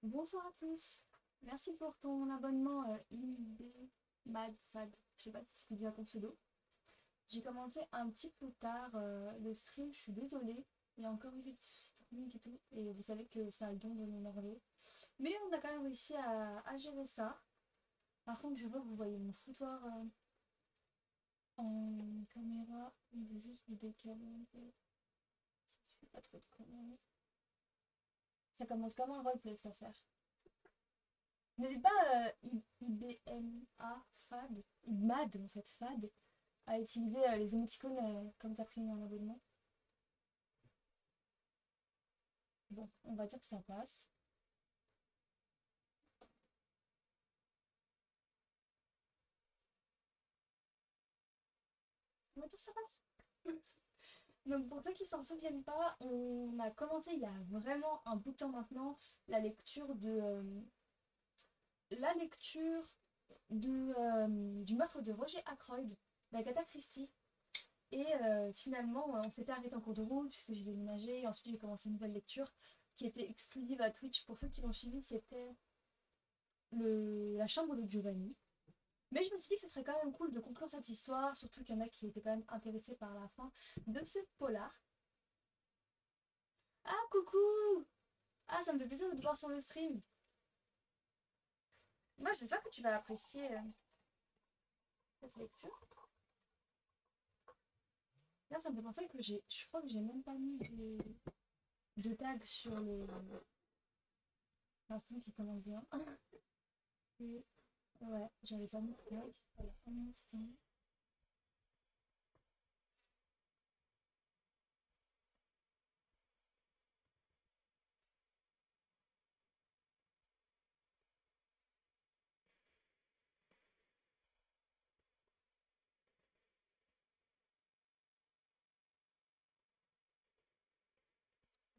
Bonsoir à tous. Merci pour ton abonnement IBMadFad. Je sais pas si je dis bien ton pseudo. J'ai commencé un petit peu tard le stream, je suis désolée. Il y a encore eu des petits soucis techniques et tout. Et vous savez que ça a le don de m'énerver. Mais on a quand même réussi à gérer ça. Par contre, je vois que vous voyez mon foutoir en caméra. Je vais juste vous décaler un peu. Si je fais pas trop de conneries. Ça commence comme un roleplay cette affaire. N'hésite pas, IBMA FAD, IBMAD en fait, FAD, à utiliser les émoticônes comme tu as pris un abonnement. Bon, on va dire que ça passe. On va dire que ça passe. Donc pour ceux qui s'en souviennent pas, on a commencé il y a vraiment un bout de temps maintenant la lecture du meurtre de Roger Ackroyd d'Agatha Christie. Et finalement, on s'était arrêté en cours de route puisque j'ai déménagé. Et ensuite, j'ai commencé une nouvelle lecture qui était exclusive à Twitch. Pour ceux qui l'ont suivi, c'était la chambre de Giovanni. Mais je me suis dit que ce serait quand même cool de conclure cette histoire, surtout qu'il y en a qui étaient quand même intéressés par la fin de ce polar. Ah, coucou! Ah, ça me fait plaisir de te voir sur le stream. Moi, j'espère que tu vas apprécier cette lecture. Là, ça me fait penser que je crois que j'ai même pas mis de tag sur l'instant qui commence bien. Et ouais, j'avais pas mis de tag. Voilà, un instant.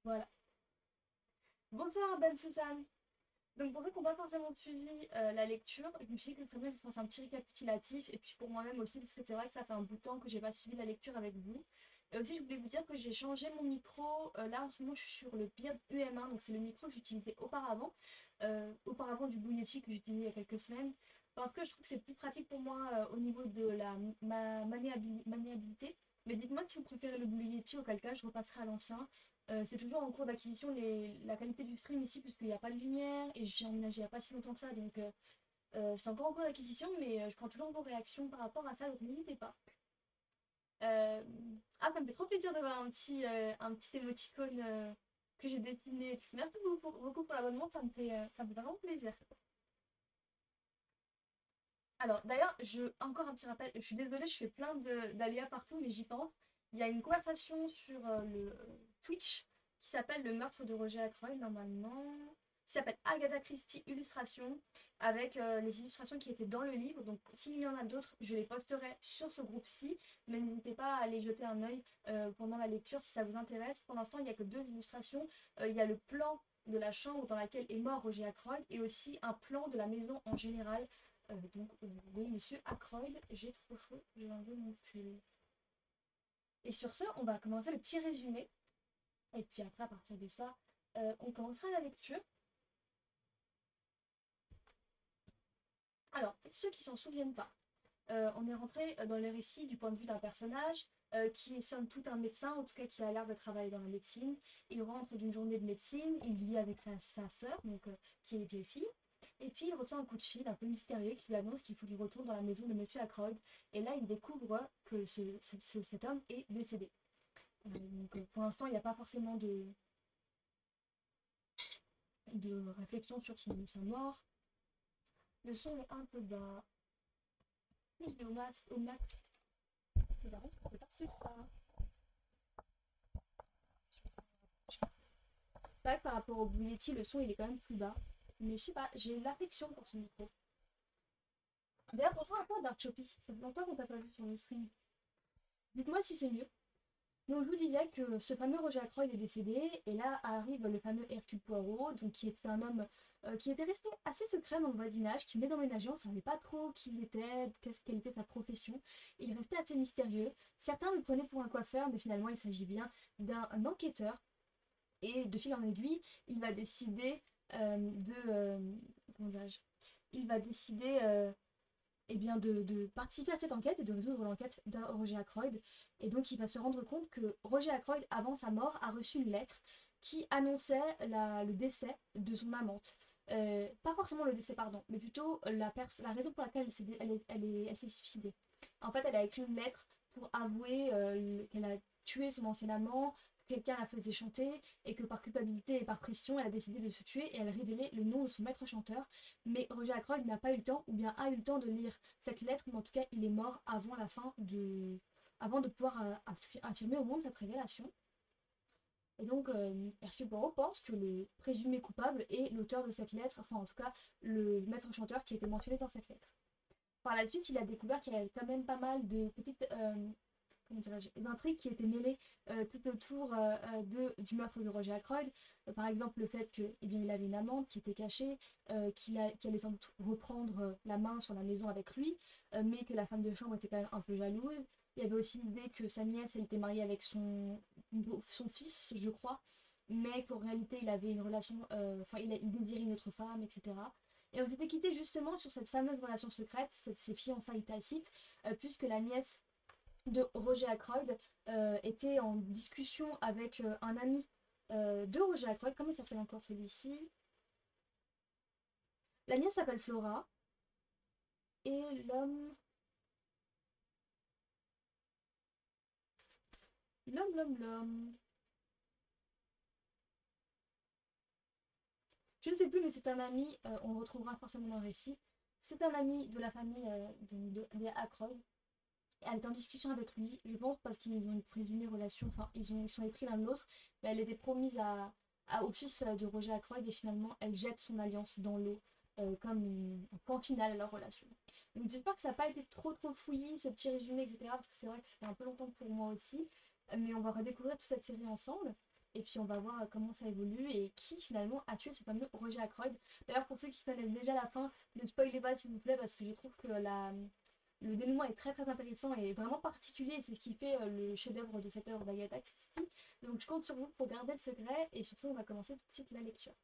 Voilà. Bonsoir Ben Suzanne. Donc pour ceux qui n'ont pas forcément suivi la lecture, je me suis dit que ce serait bien que je fasse un petit récapitulatif et puis pour moi-même aussi parce que c'est vrai que ça fait un bout de temps que j'ai pas suivi la lecture avec vous. Et aussi je voulais vous dire que j'ai changé mon micro. Là en ce moment je suis sur le Beard UM1, donc c'est le micro que j'utilisais auparavant du Blue Yeti que j'utilisais il y a quelques semaines parce que je trouve que c'est plus pratique pour moi au niveau de ma maniabilité. Mais dites-moi si vous préférez le Blue Yeti, auquel cas je repasserai à l'ancien. C'est toujours en cours d'acquisition la qualité du stream ici puisqu'il n'y a pas de lumière et j'ai emménagé il n'y a pas si longtemps que ça, donc c'est encore en cours d'acquisition, mais je prends toujours vos réactions par rapport à ça, donc n'hésitez pas. Euh, Ah, ça me fait trop plaisir d'avoir un petit émoticône que j'ai dessiné. Merci beaucoup pour l'abonnement, ça me fait vraiment plaisir. Alors d'ailleurs, encore un petit rappel, je suis désolée, je fais plein d'aléas partout, mais j'y pense. Il y a une conversation sur le Twitch qui s'appelle Le meurtre de Roger Ackroyd, normalement, qui s'appelle Agatha Christie Illustration, avec les illustrations qui étaient dans le livre. Donc s'il y en a d'autres, je les posterai sur ce groupe-ci, mais n'hésitez pas à aller jeter un œil pendant la lecture si ça vous intéresse. Pour l'instant, il n'y a que deux illustrations. Il y a le plan de la chambre dans laquelle est mort Roger Ackroyd et aussi un plan de la maison en général. Oui, monsieur Ackroyd, j'ai trop chaud, j'ai enlevé mon pull. Et sur ce, on va commencer le petit résumé. Et puis après, à partir de ça, on commencera la lecture. Alors, pour ceux qui s'en souviennent pas, on est rentré dans le récit du point de vue d'un personnage qui est somme toute un médecin, en tout cas qui a l'air de travailler dans la médecine. Il rentre d'une journée de médecine, il vit avec sa sœur, donc qui est vieille fille. Et puis il reçoit un coup de fil un peu mystérieux qui lui annonce qu'il faut qu'il retourne dans la maison de Monsieur Ackroyd. Et là, il découvre que cet homme est décédé. Donc pour l'instant, il n'y a pas forcément de réflexion sur sa mort. Le son est un peu bas. Il est au max. Et par contre, on peut passer ça. C'est vrai que par rapport au Blue Yeti, le son il est quand même plus bas. Mais je sais pas, j'ai l'affection pour ce micro. D'ailleurs, bonsoir à toi, Dark Choppy. Ça fait longtemps qu'on t'a pas vu sur le stream. Dites-moi si c'est mieux. Donc je vous disais que ce fameux Roger Ackroyd est décédé, et là arrive le fameux Hercule Poirot, donc qui était un homme qui était resté assez secret dans le voisinage, qui venait d'emménager, on ne savait pas trop qui il était, quelle était sa profession, il restait assez mystérieux. Certains le prenaient pour un coiffeur, mais finalement il s'agit bien d'un enquêteur, et de fil en aiguille, il va décider comment dirais-je, il va décider eh bien de participer à cette enquête et de résoudre l'enquête de Roger Ackroyd. Et donc il va se rendre compte que Roger Ackroyd, avant sa mort, a reçu une lettre qui annonçait le décès de son amante. Pas forcément le décès, pardon, mais plutôt la raison pour laquelle elle s'est suicidée. En fait, elle a écrit une lettre pour avouer qu'elle a tué son ancien amant, que quelqu'un la faisait chanter, et que par culpabilité et par pression, elle a décidé de se tuer et elle révélait le nom de son maître chanteur. Mais Roger Ackroyd n'a pas eu le temps, ou bien a eu le temps de lire cette lettre, mais en tout cas, il est mort avant de pouvoir affirmer au monde cette révélation. Et donc, Hercule Poirot pense que le présumé coupable est l'auteur de cette lettre, enfin en tout cas le maître chanteur qui a été mentionné dans cette lettre. Par la suite, il a découvert qu'il y avait quand même pas mal de petites comment dirais-je, intrigues qui étaient mêlées tout autour du meurtre de Roger Ackroyd. Par exemple, le fait qu'il eh bien, il avait une amante qui était cachée, qui allait sans doute reprendre la main sur la maison avec lui, mais que la femme de chambre était quand même un peu jalouse. Il y avait aussi l'idée que sa nièce, elle était mariée avec son fils, je crois, mais qu'en réalité, il avait une relation, enfin, il désirait une autre femme, etc. Et on s'était quitté justement sur cette fameuse relation secrète, ces fiançailles tacites, puisque la nièce de Roger Ackroyd était en discussion avec un ami de Roger Ackroyd. Comment il s'appelle encore celui-ci? La nièce s'appelle Flora et l'homme. Je ne sais plus, mais c'est un ami, on le retrouvera forcément dans le récit. C'est un ami de la famille des Ackroyd. Elle est en discussion avec lui, je pense parce qu'ils ont une présumée relation, enfin ils sont épris l'un de l'autre, mais elle était promise au fils de Roger Ackroyd et finalement elle jette son alliance dans l'eau comme un point final à leur relation. Donc j'espère que ça n'a pas été trop fouillis ce petit résumé, etc. Parce que c'est vrai que ça fait un peu longtemps pour moi aussi, mais on va redécouvrir toute cette série ensemble. Et puis on va voir comment ça évolue et qui finalement a tué ce fameux Roger Ackroyd. D'ailleurs pour ceux qui connaissent déjà la fin, ne spoilez pas s'il vous plaît parce que je trouve que le dénouement est très intéressant et vraiment particulier, et c'est ce qui fait le chef-d'œuvre de cette œuvre d'Agatha Christie. Donc je compte sur vous pour garder le secret, et sur ce on va commencer tout de suite la lecture.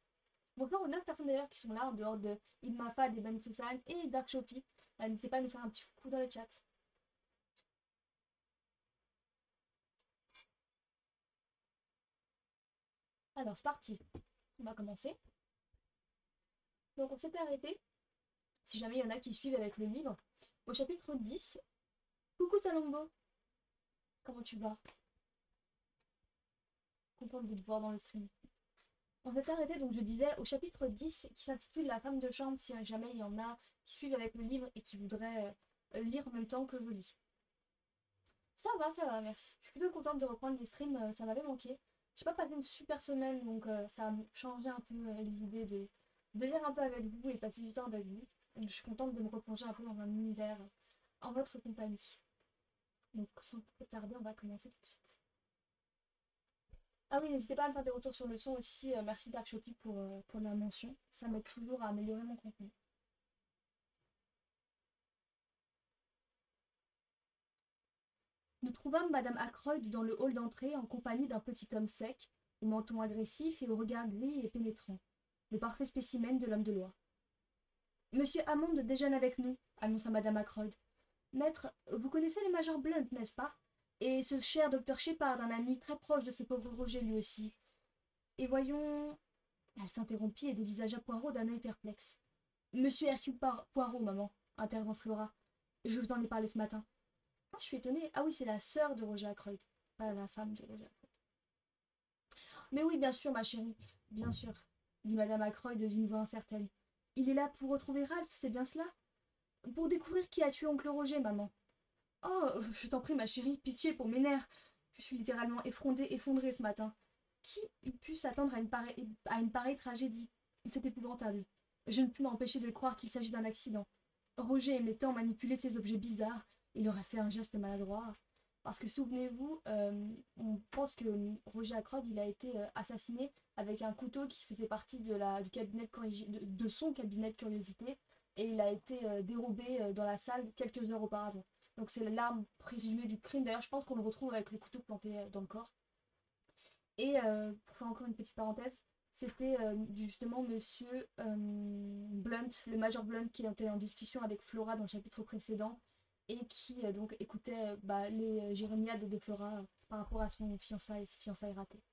Bonsoir aux 9 personnes d'ailleurs qui sont là, en dehors de Ibn Fad, Ben Susan et Dark Shoppy. N'hésitez pas à nous faire un petit coucou dans le chat. Alors c'est parti, on va commencer. Donc on s'était arrêté, si jamais il y en a qui suivent avec le livre, au chapitre 10. Coucou Salombo, comment tu vas? Contente de te voir dans le stream. On s'est arrêté, donc je disais, au chapitre 10 qui s'intitule La femme de chambre, si jamais il y en a qui suivent avec le livre et qui voudraient lire en même temps que je lis. Ça va, merci. Je suis plutôt contente de reprendre les streams, ça m'avait manqué. J'ai pas passé une super semaine, donc ça a changé un peu les idées de lire un peu avec vous et passer du temps avec vous. Donc je suis contente de me replonger un peu dans un univers en votre compagnie. Donc sans plus tarder, on va commencer tout de suite. Ah oui, n'hésitez pas à me faire des retours sur le son aussi. Merci Dark Shoppy pour la mention. Ça m'aide toujours à améliorer mon contenu. Nous trouvâmes Madame Ackroyd dans le hall d'entrée en compagnie d'un petit homme sec, au menton agressif et au regard gris et pénétrant, le parfait spécimen de l'homme de loi. Monsieur Hammond déjeune avec nous, annonça Madame Ackroyd. Maître, vous connaissez le major Blunt, n'est-ce pas? Et ce cher docteur Shepard, un ami très proche de ce pauvre Roger lui aussi. Et voyons. Elle s'interrompit et dévisagea Poirot d'un œil perplexe. Monsieur Hercule Poirot, maman, intervint Flora. Je vous en ai parlé ce matin. Ah, je suis étonnée. Ah oui, c'est la sœur de Roger Ackroyd, pas la femme de Roger Ackroyd. Mais oui, bien sûr, ma chérie, bien sûr, dit Madame Ackroyd d'une voix incertaine. Il est là pour retrouver Ralph, c'est bien cela? Pour découvrir qui a tué oncle Roger, maman. Oh, je t'en prie, ma chérie, pitié pour mes nerfs. Je suis littéralement effondrée ce matin. Qui eût pu s'attendre à une pareille tragédie? C'est épouvantable. Je ne puis m'empêcher de croire qu'il s'agit d'un accident. Roger aimait tant manipuler ces objets bizarres, il aurait fait un geste maladroit. Parce que souvenez-vous, on pense que Roger Ackroyd il a été assassiné avec un couteau qui faisait partie du cabinet de son cabinet de curiosité, et il a été dérobé dans la salle quelques heures auparavant. Donc c'est l'arme présumée du crime. D'ailleurs, je pense qu'on le retrouve avec le couteau planté dans le corps. Et pour faire encore une petite parenthèse, C'était justement monsieur Blunt, le major Blunt qui était en discussion avec Flora dans le chapitre précédent et qui donc écoutait les jérémiades de Flora par rapport à son fiançailles, ses fiançailles ratées.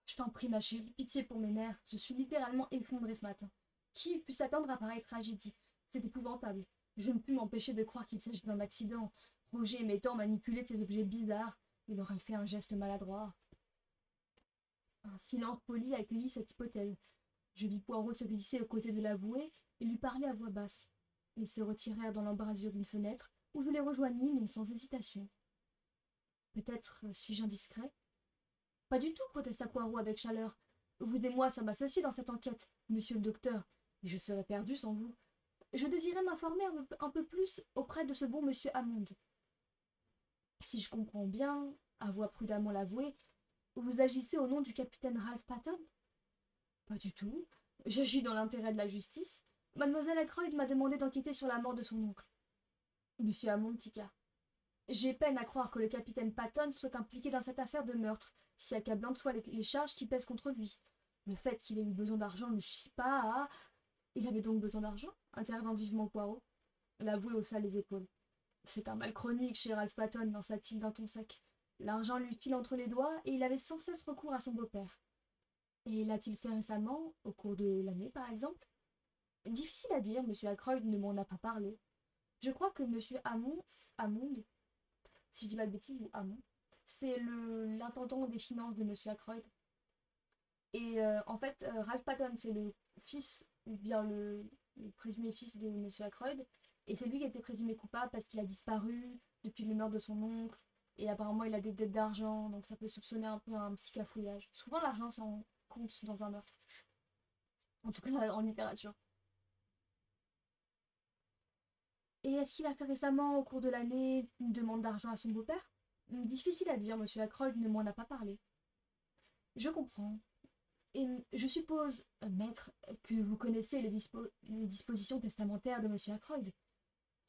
Je t'en prie, ma chérie, pitié pour mes nerfs. Je suis littéralement effondrée ce matin. Qui eût pu s'attendre à pareille tragédie? C'est épouvantable. Je ne puis m'empêcher de croire qu'il s'agit d'un accident. Roger m'étant manipulé ces objets bizarres, il aurait fait un geste maladroit. Un silence poli accueillit cette hypothèse. Je vis Poirot se glisser aux côtés de l'avoué et lui parler à voix basse. Ils se retirèrent dans l'embrasure d'une fenêtre, où je les rejoignis, non sans hésitation. Peut-être suis-je indiscret? Pas du tout, protesta Poirot avec chaleur. Vous et moi sommes associés dans cette enquête, monsieur le docteur, et je serais perdu sans vous. Je désirais m'informer un peu plus auprès de ce bon monsieur Hammond. Si je comprends bien, avoua prudemment l'avoué, vous agissez au nom du capitaine Ralph Patton? Pas du tout. J'agis dans l'intérêt de la justice. Mademoiselle Ackroyd m'a demandé d'enquêter sur la mort de son oncle. Monsieur Hammond tiqua. J'ai peine à croire que le capitaine Patton soit impliqué dans cette affaire de meurtre, si accablantes soient les charges qui pèsent contre lui. Le fait qu'il ait eu besoin d'argent ne suffit pas à... Il avait donc besoin d'argent? Intervint vivement Poirot. L'avoué haussa les épaules. C'est un mal chronique chez Ralph Patton, lança-t-il d'un ton sec. L'argent lui file entre les doigts et il avait sans cesse recours à son beau-père. Et l'a-t-il fait récemment, au cours de l'année par exemple? Difficile à dire, monsieur Ackroyd ne m'en a pas parlé. Je crois que monsieur Hammond, si je dis pas de bêtises, ou Hammond, c'est l'intendant des finances de monsieur Ackroyd. Et en fait, Ralph Patton, c'est le fils, ou bien le présumé fils de monsieur Ackroyd, et c'est lui qui a été présumé coupable parce qu'il a disparu depuis le meurtre de son oncle, et apparemment il a des dettes d'argent, donc ça peut soupçonner un peu un petit cafouillage. Souvent l'argent s'en compte dans un meurtre, en tout cas en littérature. Et est-ce qu'il a fait récemment, au cours de l'année, une demande d'argent à son beau-père? Difficile à dire, monsieur Ackroyd ne m'en a pas parlé. Je comprends. Et je suppose, maître, que vous connaissez les dispositions testamentaires de monsieur Ackroyd.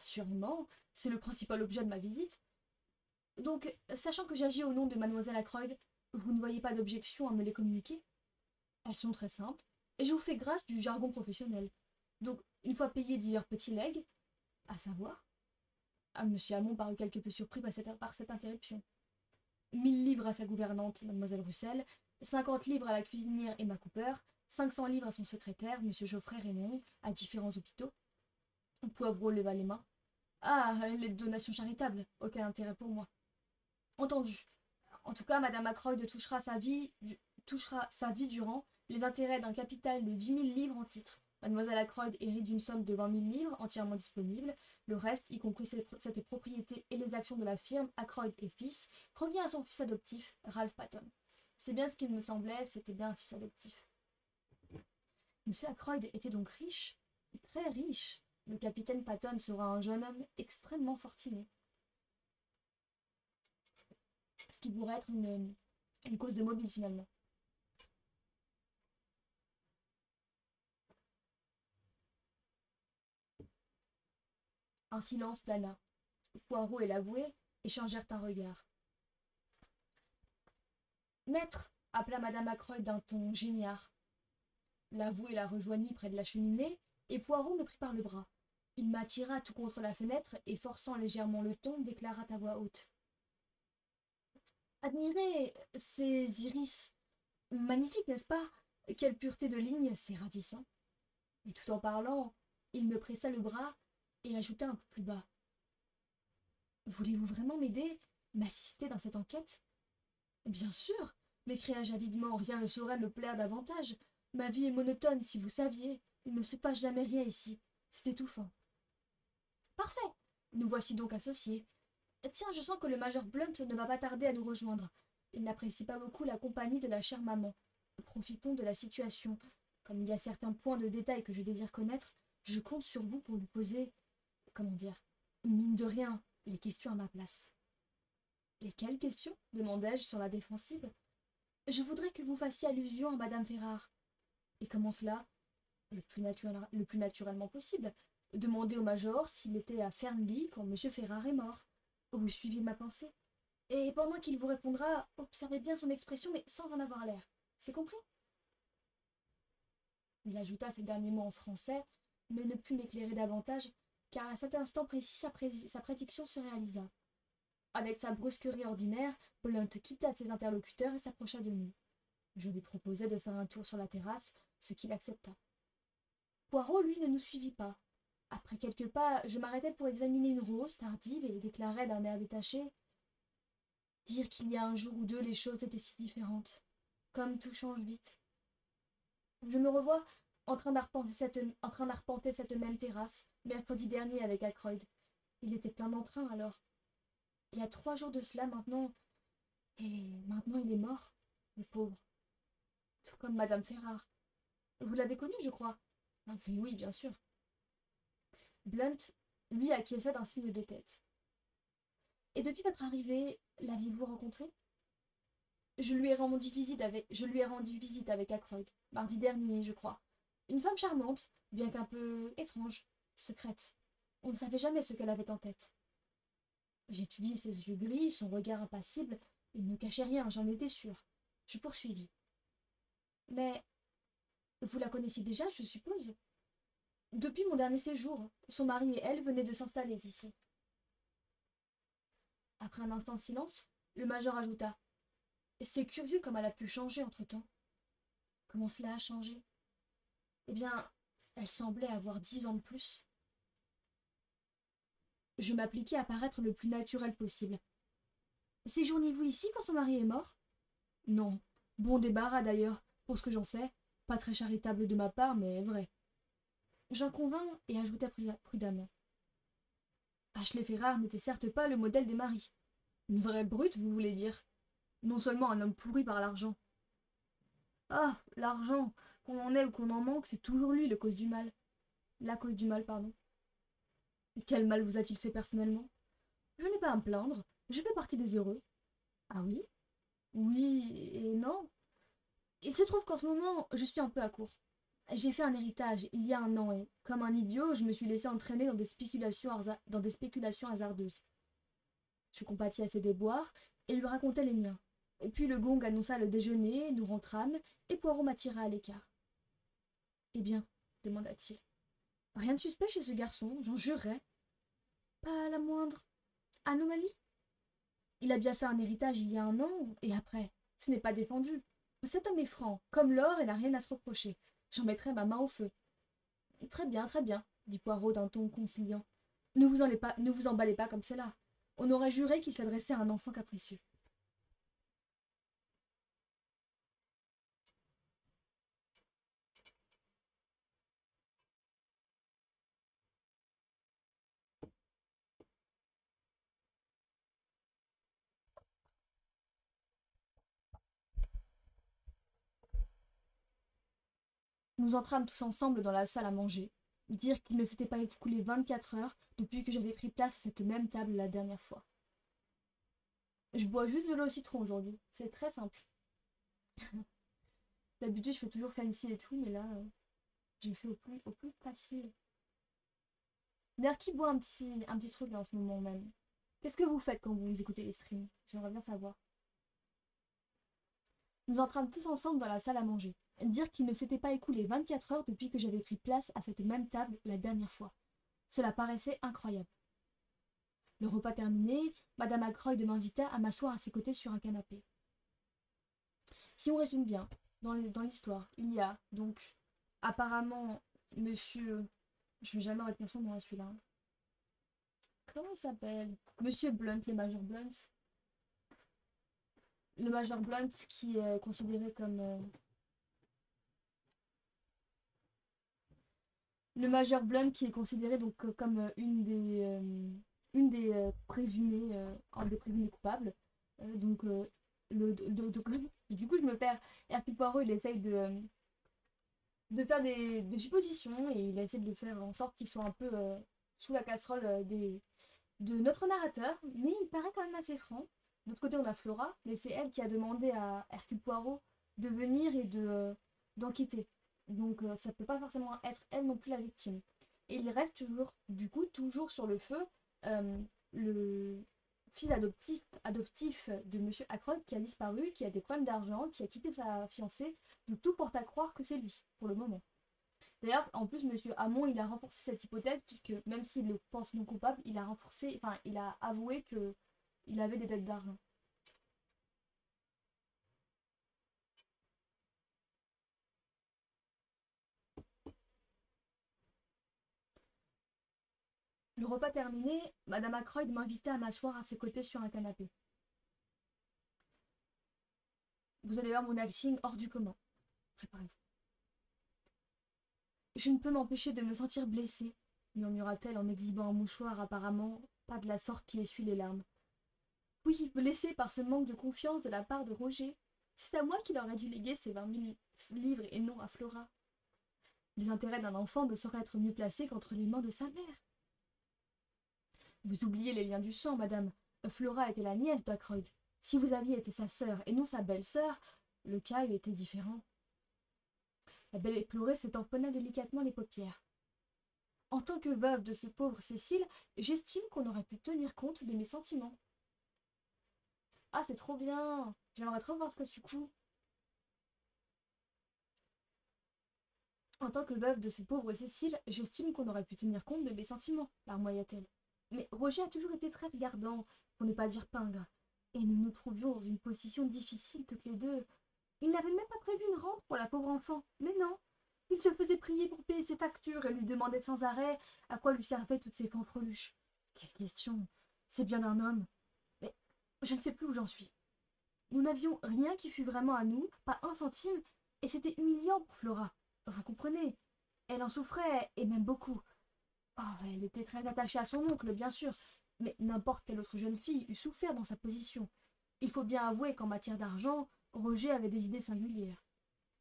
Assurément, c'est le principal objet de ma visite. Donc, sachant que j'agis au nom de mademoiselle Ackroyd, vous ne voyez pas d'objection à me les communiquer? Elles sont très simples, et je vous fais grâce du jargon professionnel. Donc, une fois payé divers petits legs, à savoir... Ah, monsieur Hammond parut quelque peu surpris par cette interruption. 1000 livres à sa gouvernante, mademoiselle Russell, 50 livres à la cuisinière Emma Cooper, 500 livres à son secrétaire, monsieur Geoffrey Raymond, à différents hôpitaux. Poivreau leva les mains. Ah, les donations charitables, aucun intérêt pour moi. Entendu. En tout cas, madame Ackroyd touchera sa vie durant les intérêts d'un capital de 10 000 livres en titres. Mademoiselle Ackroyd hérite d'une somme de 20 000 livres entièrement disponible. Le reste, y compris cette propriété et les actions de la firme Ackroyd et Fils, revient à son fils adoptif, Ralph Patton. C'est bien ce qu'il me semblait, c'était bien un fils adoptif. Monsieur Ackroyd était donc riche, très riche. Le capitaine Patton sera un jeune homme extrêmement fortuné. Ce qui pourrait être une cause de mobile finalement. Un silence plana. Poirot et l'avoué échangèrent un regard. Maître, appela madame Ackroyd d'un ton géniard. L'avoué la rejoignit près de la cheminée, et Poirot me prit par le bras. Il m'attira tout contre la fenêtre, et forçant légèrement le ton, déclara à voix haute. Admirez ces iris. Magnifiques, n'est-ce pas? Quelle pureté de ligne, c'est ravissant. Et tout en parlant, il me pressa le bras et ajouta un peu plus bas. Voulez-vous vraiment m'aider, m'assister dans cette enquête? Bien sûr, m'écriai-je avidement, rien ne saurait me plaire davantage. Ma vie est monotone, si vous saviez. Il ne se passe jamais rien ici. C'est étouffant. Parfait. Nous voici donc associés. Tiens, je sens que le major Blunt ne va pas tarder à nous rejoindre. Il n'apprécie pas beaucoup la compagnie de la chère maman. Profitons de la situation. Comme il y a certains points de détail que je désire connaître, je compte sur vous pour lui poser, comment dire, mine de rien, les questions à ma place. Et quelles questions? Demandai-je sur la défensive. Je voudrais que vous fassiez allusion à madame Ferrare. Et comment cela? Le plus naturellement possible. Demandez au major s'il était à Fernley quand monsieur Ferrare est mort. Vous suivez ma pensée? Et pendant qu'il vous répondra, observez bien son expression, mais sans en avoir l'air. C'est compris? Il ajouta ces derniers mots en français, mais ne put m'éclairer davantage, car à cet instant précis sa prédiction se réalisa. Avec sa brusquerie ordinaire, Blunt quitta ses interlocuteurs et s'approcha de nous. Je lui proposai de faire un tour sur la terrasse, ce qu'il accepta. Poirot, lui, ne nous suivit pas. Après quelques pas, je m'arrêtai pour examiner une rose tardive et déclarai d'un air détaché: dire qu'il y a un jour ou deux les choses étaient si différentes. Comme tout change vite. Je me revois en train d'arpenter cette même terrasse, mercredi dernier avec Ackroyd. Il était plein d'entrain alors. Il y a 3 jours de cela maintenant, et maintenant il est mort, le pauvre. Tout comme Madame Ferrare. Vous l'avez connu, je crois. Ah, mais oui, bien sûr. Blunt, lui, acquiesça d'un signe de tête. Et depuis votre arrivée, l'aviez-vous rencontré? Je lui ai rendu visite avec Ackroyd, mardi dernier, je crois. Une femme charmante, bien qu'un peu étrange, secrète. On ne savait jamais ce qu'elle avait en tête. J'étudiai ses yeux gris, son regard impassible. Il ne cachait rien, j'en étais sûre. Je poursuivis. Mais vous la connaissiez déjà, je suppose? Depuis mon dernier séjour, son mari et elle venaient de s'installer ici. Après un instant de silence, le major ajouta: c'est curieux comme elle a pu changer entre-temps. Comment cela a changé? Eh bien, elle semblait avoir 10 ans de plus. Je m'appliquai à paraître le plus naturel possible. Séjournez-vous ici quand son mari est mort? Non. Bon débarras d'ailleurs, pour ce que j'en sais. Pas très charitable de ma part, mais vrai. J'en convins et ajouta prudemment: Ashley Ferrare n'était certes pas le modèle des maris. Une vraie brute, vous voulez dire? Non seulement un homme pourri par l'argent. Ah, l'argent, qu'on en ait ou qu'on en manque, c'est toujours lui le cause du mal. La cause du mal, pardon. Quel mal vous a-t-il fait personnellement? Je n'ai pas à me plaindre, je fais partie des heureux. Ah oui? Oui et non. Il se trouve qu'en ce moment, je suis un peu à court. J'ai fait un héritage il y a un an et, comme un idiot, je me suis laissé entraîner dans des spéculations hasardeuses. Je compatis à ses déboires et lui racontai les miens. Et puis le gong annonça le déjeuner, nous rentrâmes, et Poirot m'attira à l'écart. Eh bien, demanda-t-il. Rien de suspect chez ce garçon, j'en jurerais. Pas la moindre anomalie? Il a bien fait un héritage il y a un an, et après, ce n'est pas défendu. Cet homme est franc, comme l'or, et n'a rien à se reprocher. J'en mettrai ma main au feu. Très bien, dit Poirot d'un ton conciliant. Ne vous emballez pas comme cela. On aurait juré qu'il s'adressait à un enfant capricieux. Nous entrâmes tous ensemble dans la salle à manger. Dire qu'il ne s'était pas écoulé 24 heures depuis que j'avais pris place à cette même table la dernière fois. Je bois juste de l'eau au citron aujourd'hui. C'est très simple. D'habitude, je fais toujours fancy et tout, mais là, j'ai fait au plus facile. D'ailleurs, qui boit un petit truc là en ce moment même? Qu'est-ce que vous faites quand vous écoutez les streams? J'aimerais bien savoir. Nous entrâmes tous ensemble dans la salle à manger. Dire qu'il ne s'était pas écoulé 24 heures depuis que j'avais pris place à cette même table la dernière fois. Cela paraissait incroyable. Le repas terminé, Madame Ackroyd m'invita à m'asseoir à ses côtés sur un canapé. Si on résume bien, dans l'histoire, il y a donc apparemment monsieur... Je vais jamais retenir son nom à celui-là. Comment il s'appelle? Monsieur Blunt, le Major Blunt. Le Major Blunt qui est considéré comme... le Major Blunt qui est considéré donc comme une des présumées, un des présumés coupables. Donc, du coup, je me perds. Hercule Poirot, il essaye de faire des suppositions et il essaie de faire en sorte qu'il soit un peu sous la casserole de notre narrateur, mais il paraît quand même assez franc. De l'autre côté, on a Flora, mais c'est elle qui a demandé à Hercule Poirot de venir et d'enquêter. Donc ça peut pas forcément être elle non plus la victime. Et il reste toujours, du coup, toujours sur le feu, euh, le, fils adoptif de Monsieur Ackroyd qui a disparu, qui a des problèmes d'argent, qui a quitté sa fiancée. Donc tout porte à croire que c'est lui, pour le moment. D'ailleurs, en plus, Monsieur Hamon, il a renforcé cette hypothèse, puisque même s'il le pense non coupable, il a renforcé, enfin, il a avoué que il avait des dettes d'argent. Le repas terminé, Madame Ackroyd m'invitait à m'asseoir à ses côtés sur un canapé. Vous allez voir mon acting hors du commun. Préparez-vous. Je ne peux m'empêcher de me sentir blessée, murmura-t-elle en exhibant un mouchoir apparemment pas de la sorte qui essuie les larmes. Oui, blessée par ce manque de confiance de la part de Roger. C'est à moi qu'il aurait dû léguer ces 20 000 livres et non à Flora. Les intérêts d'un enfant ne sauraient être mieux placés qu'entre les mains de sa mère. Vous oubliez les liens du sang, madame. Flora était la nièce d'Ackroyd. Si vous aviez été sa sœur et non sa belle-sœur, le cas eût été différent. La belle éplorée se tamponna délicatement les paupières. En tant que veuve de ce pauvre Cécile, j'estime qu'on aurait pu tenir compte de mes sentiments. Ah, c'est trop bien! J'aimerais trop voir ce que tu couds. En tant que veuve de ce pauvre Cécile, j'estime qu'on aurait pu tenir compte de mes sentiments, larmoya-t-elle. Mais Roger a toujours été très regardant, pour ne pas dire pingre, et nous nous trouvions dans une position difficile toutes les deux. Il n'avait même pas prévu une rente pour la pauvre enfant, mais non. Il se faisait prier pour payer ses factures et lui demandait sans arrêt à quoi lui servaient toutes ces fanfreluches. Quelle question! C'est bien un homme. Mais je ne sais plus où j'en suis. Nous n'avions rien qui fût vraiment à nous, pas un centime, et c'était humiliant pour Flora. Vous comprenez? Elle en souffrait, et même beaucoup. Oh, elle était très attachée à son oncle, bien sûr, mais n'importe quelle autre jeune fille eût souffert dans sa position. Il faut bien avouer qu'en matière d'argent, Roger avait des idées singulières.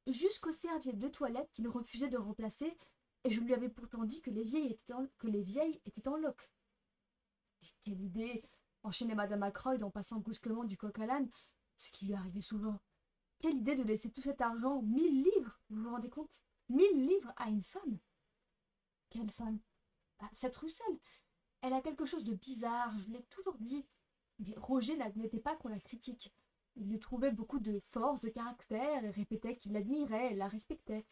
Jusqu'aux serviettes de toilette qu'il refusait de remplacer, et je lui avais pourtant dit que les vieilles étaient en loques. Quelle idée! Enchaînait Madame Ackroyd en passant brusquement du coq à l'âne, ce qui lui arrivait souvent. Quelle idée de laisser tout cet argent, 1000 livres, vous vous rendez compte? 1000 livres à une femme! Quelle femme? Bah, cette Russell, elle a quelque chose de bizarre, je vous l'ai toujours dit. Mais Roger n'admettait pas qu'on la critique. Il lui trouvait beaucoup de force de caractère et répétait qu'il l'admirait et la respectait.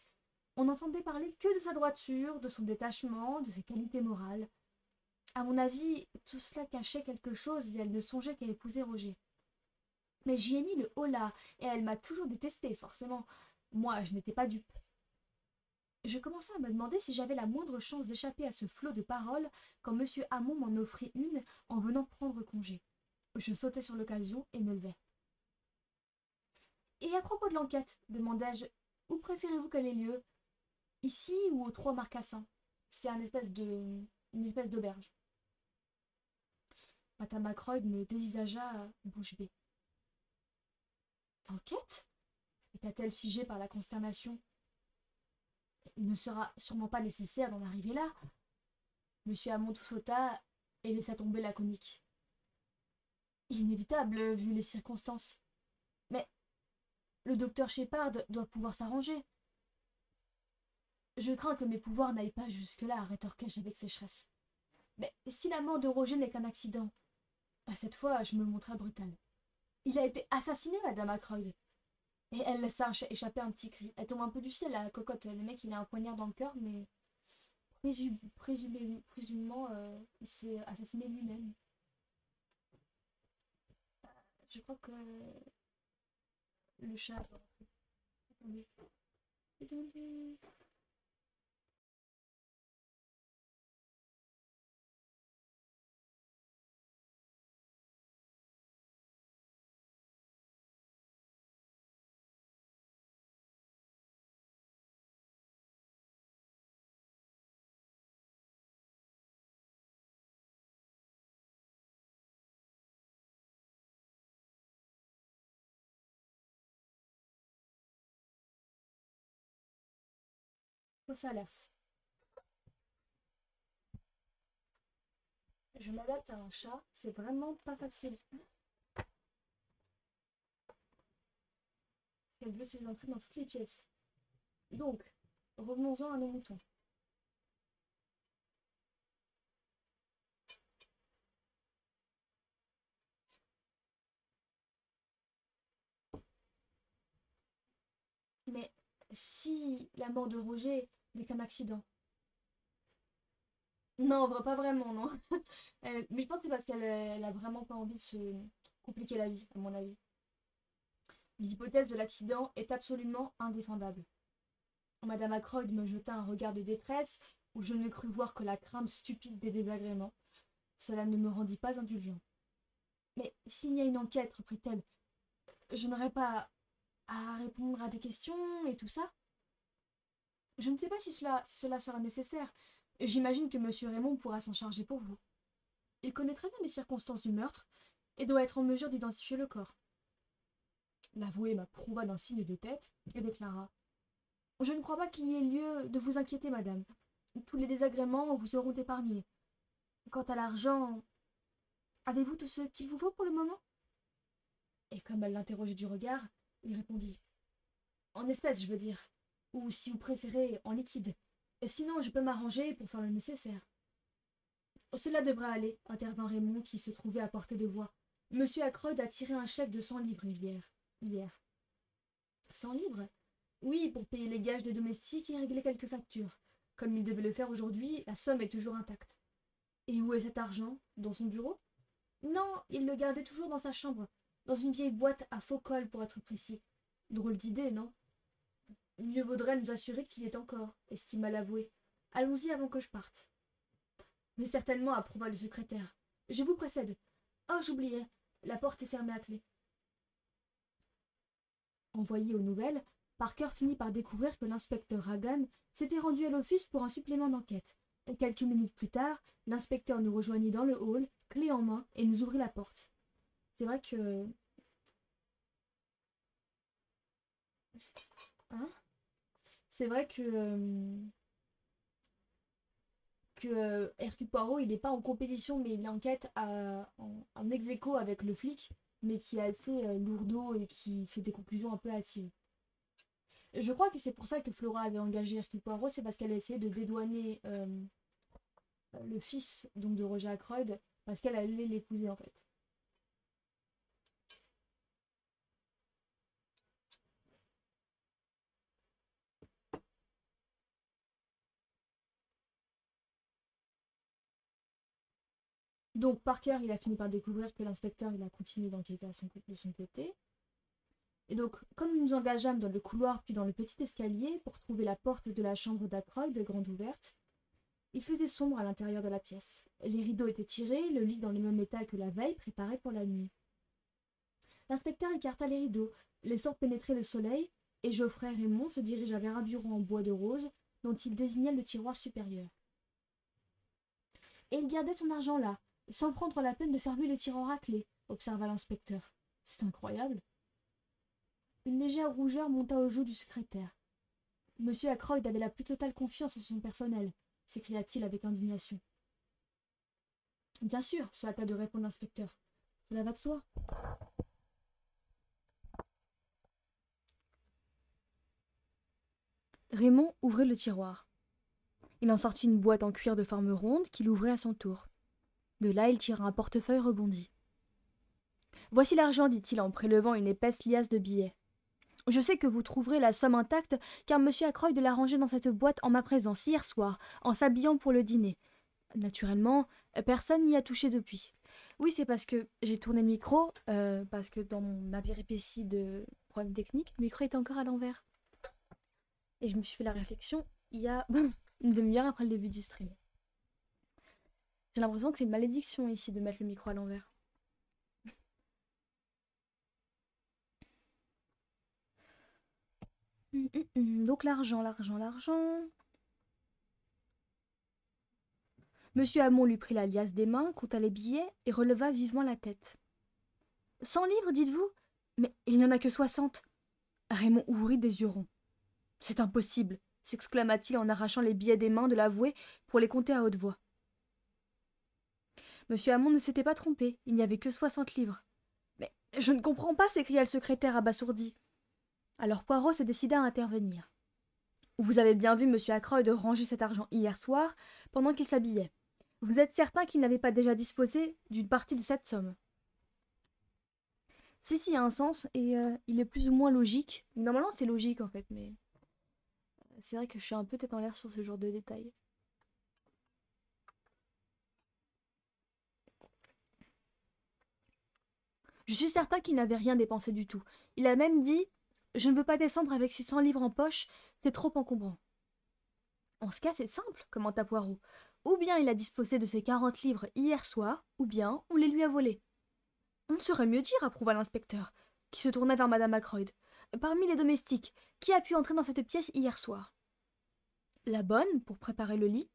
On n'entendait parler que de sa droiture, de son détachement, de ses qualités morales. À mon avis, tout cela cachait quelque chose et elle ne songeait qu'à épouser Roger. Mais j'y ai mis le holà et elle m'a toujours détestée, forcément. Moi, je n'étais pas dupe. Je commençais à me demander si j'avais la moindre chance d'échapper à ce flot de paroles quand M. Hamon m'en offrit une en venant prendre congé. Je sautai sur l'occasion et me levai. Et à propos de l'enquête, demandai-je, où préférez-vous qu'elle ait lieu? Ici ou aux Trois Marcassins? C'est une espèce d'auberge. Madame Ackroyd me dévisagea bouche bée. L'enquête? Éta-t-elle figée par la consternation? Il ne sera sûrement pas nécessaire d'en arriver là. Monsieur Hamon sauta et laissa tomber la conique. Inévitable, vu les circonstances. Mais le docteur Shepard doit pouvoir s'arranger. Je crains que mes pouvoirs n'aillent pas jusque-là, rétorquai-je avec sécheresse. Mais si la mort de Roger n'est qu'un accident, à cette fois je me montrai brutale. Il a été assassiné, Madame Ackroyd. Et elle laissa échapper un petit cri. Elle tombe un peu du ciel, la cocotte. Le mec, il a un poignard dans le cœur, mais présumément, il s'est assassiné lui-même. Je crois que le chat... Attendez. Attendez. Au salaire. Je m'adapte à un chat, c'est vraiment pas facile. Parce qu'elle veut ses entrées dans toutes les pièces. Donc, revenons-en à nos moutons. Si la mort de Roger n'est qu'un accident. Non, pas vraiment, non. Mais je pense que c'est parce qu'elle a vraiment pas envie de se compliquer la vie, à mon avis. L'hypothèse de l'accident est absolument indéfendable. Madame Ackroyd me jeta un regard de détresse où je ne crus voir que la crainte stupide des désagréments. Cela ne me rendit pas indulgent. Mais s'il y a une enquête, reprit-elle, je n'aurai pas à répondre à des questions et tout ça. Je ne sais pas si cela sera nécessaire. J'imagine que monsieur Raymond pourra s'en charger pour vous. Il connaît très bien les circonstances du meurtre et doit être en mesure d'identifier le corps. L'avoué m'approuva d'un signe de tête et déclara: Je ne crois pas qu'il y ait lieu de vous inquiéter, madame. Tous les désagréments vous seront épargnés. Quant à l'argent, avez-vous tout ce qu'il vous faut pour le moment? Et comme elle l'interrogeait du regard, il répondit: En espèces, je veux dire. Ou si vous préférez, en liquide. Sinon, je peux m'arranger pour faire le nécessaire. Cela devrait aller, intervint Raymond, qui se trouvait à portée de voix. Monsieur Ackroyd a tiré un chèque de 100 livres hier. 100 livres? Oui, pour payer les gages des domestiques et régler quelques factures. Comme il devait le faire aujourd'hui, la somme est toujours intacte. Et où est cet argent? Dans son bureau? Non, il le gardait toujours dans sa chambre, dans une vieille boîte à faux col pour être précis. Drôle d'idée, non? Mieux vaudrait nous assurer qu'il y est encore, estima l'avoué. Allons-y avant que je parte. Mais certainement, approuva le secrétaire. Je vous précède. Oh, j'oubliais, la porte est fermée à clé. Envoyé aux nouvelles, Parker finit par découvrir que l'inspecteur Hagan s'était rendu à l'office pour un supplément d'enquête. Et quelques minutes plus tard, l'inspecteur nous rejoignit dans le hall, clé en main, et nous ouvrit la porte. C'est vrai que... Hein? C'est vrai que Hercule Poirot, il n'est pas en compétition, mais il enquête en ex-aequo avec le flic, mais qui est assez lourdeau et qui fait des conclusions un peu hâtives. Je crois que c'est pour ça que Flora avait engagé Hercule Poirot, c'est parce qu'elle a essayé de dédouaner le fils donc de Roger Ackroyd, parce qu'elle allait l'épouser en fait. Donc Parker, il a fini par découvrir que l'inspecteur, il a continué d'enquêter de son côté. Et donc, quand nous nous engageâmes dans le couloir puis dans le petit escalier pour trouver la porte de la chambre d'Ackroyd grande ouverte, il faisait sombre à l'intérieur de la pièce. Les rideaux étaient tirés, le lit dans le même état que la veille, préparé pour la nuit. L'inspecteur écarta les rideaux, laissant pénétrer le soleil, et Geoffrey Raymond se dirigea vers un bureau en bois de rose dont il désigna le tiroir supérieur. Et il gardait son argent là, sans prendre la peine de fermer le tiroir à clé, observa l'inspecteur. C'est incroyable. Une légère rougeur monta aux joues du secrétaire. Monsieur Ackroyd avait la plus totale confiance en son personnel, s'écria-t-il avec indignation. Bien sûr, se hâta de répondre l'inspecteur. Cela va de soi. Raymond ouvrit le tiroir. Il en sortit une boîte en cuir de forme ronde qu'il ouvrit à son tour. De là, il tira un portefeuille rebondi. Voici l'argent, dit-il en prélevant une épaisse liasse de billets. Je sais que vous trouverez la somme intacte, car M. Ackroyd l'a rangée dans cette boîte en ma présence hier soir, en s'habillant pour le dîner. Naturellement, personne n'y a touché depuis. Oui, c'est parce que j'ai tourné le micro, parce que dans ma péripétie de problème technique, le micro est encore à l'envers. Et je me suis fait la réflexion il y a une demi-heure après le début du stream. J'ai l'impression que c'est une malédiction ici de mettre le micro à l'envers. Donc l'argent. Monsieur Hamon lui prit la liasse des mains, compta les billets et releva vivement la tête. 100 livres, dites-vous? Mais il n'y en a que 60. Raymond ouvrit des yeux ronds. C'est impossible, s'exclama-t-il en arrachant les billets des mains de l'avoué pour les compter à haute voix. Monsieur Hamon ne s'était pas trompé, il n'y avait que 60 livres. Mais je ne comprends pas, s'écria le secrétaire abasourdi. Alors Poirot se décida à intervenir. Vous avez bien vu monsieur Ackroyd ranger cet argent hier soir, pendant qu'il s'habillait. Vous êtes certain qu'il n'avait pas déjà disposé d'une partie de cette somme? Si, il y a un sens, et il est plus ou moins logique. Normalement, c'est logique, en fait, mais... c'est vrai que je suis un peu tête en l'air sur ce genre de détails. Je suis certain qu'il n'avait rien dépensé du tout. Il a même dit: je ne veux pas descendre avec 600 livres en poche, c'est trop encombrant. En ce cas, c'est simple, commenta Poirot. Ou bien il a disposé de ses 40 livres hier soir, ou bien on les lui a volés. On ne saurait mieux dire, approuva l'inspecteur, qui se tourna vers madame Ackroyd. Parmi les domestiques, qui a pu entrer dans cette pièce hier soir? La bonne, pour préparer le lit.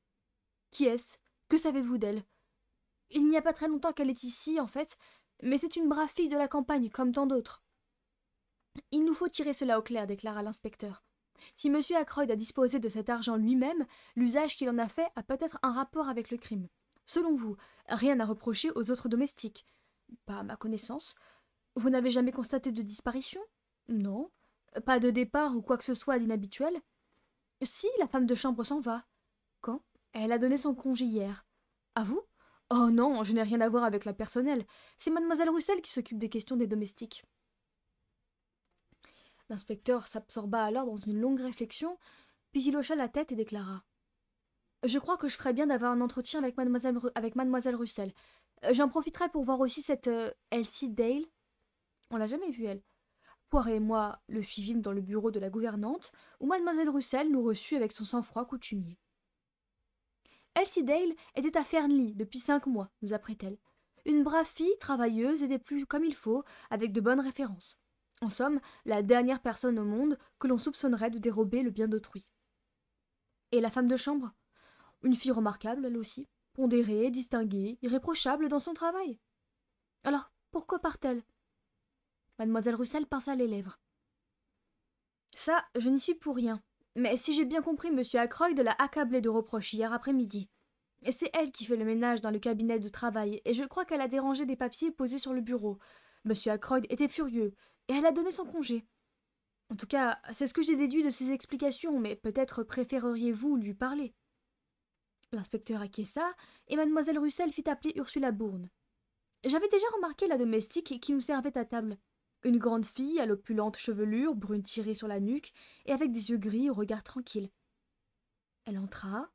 Qui est-ce? Que savez-vous d'elle? Il n'y a pas très longtemps qu'elle est ici, en fait, mais c'est une brave fille de la campagne, comme tant d'autres. Il nous faut tirer cela au clair, déclara l'inspecteur. Si M. Ackroyd a disposé de cet argent lui-même, l'usage qu'il en a fait a peut-être un rapport avec le crime. Selon vous, rien à reprocher aux autres domestiques? Pas à ma connaissance. Vous n'avez jamais constaté de disparition? Non. Pas de départ ou quoi que ce soit d'inhabituel? Si, la femme de chambre s'en va. Quand? Elle a donné son congé hier. À vous? Oh non, je n'ai rien à voir avec la personnelle. C'est mademoiselle Roussel qui s'occupe des questions des domestiques. L'inspecteur s'absorba alors dans une longue réflexion, puis il hocha la tête et déclara: je crois que je ferais bien d'avoir un entretien avec mademoiselle Russell. J'en profiterai pour voir aussi cette Elsie Dale. On l'a jamais vue, elle. Poiré et moi le suivîmes dans le bureau de la gouvernante, où mademoiselle Russell nous reçut avec son sang-froid coutumier. Elsie Dale était à Fernley depuis 5 mois, nous apprit-elle. Une brave fille, travailleuse et des plus comme il faut, avec de bonnes références. En somme, la dernière personne au monde que l'on soupçonnerait de dérober le bien d'autrui. Et la femme de chambre? Une fille remarquable, elle aussi, pondérée, distinguée, irréprochable dans son travail. Alors, pourquoi part-elle? Mademoiselle Russell pinça les lèvres. Ça, je n'y suis pour rien. Mais si j'ai bien compris, M. Ackroyd l'a accablée de reproches hier après-midi. Et c'est elle qui fait le ménage dans le cabinet de travail, et je crois qu'elle a dérangé des papiers posés sur le bureau. M. Ackroyd était furieux, et elle a donné son congé. En tout cas, c'est ce que j'ai déduit de ses explications, mais peut-être préféreriez-vous lui parler. L'inspecteur acquiesça, et mademoiselle Russell fit appeler Ursula Bourne. J'avais déjà remarqué la domestique qui nous servait à table. Une grande fille à l'opulente chevelure, brune tirée sur la nuque, et avec des yeux gris au regard tranquille. Elle entra,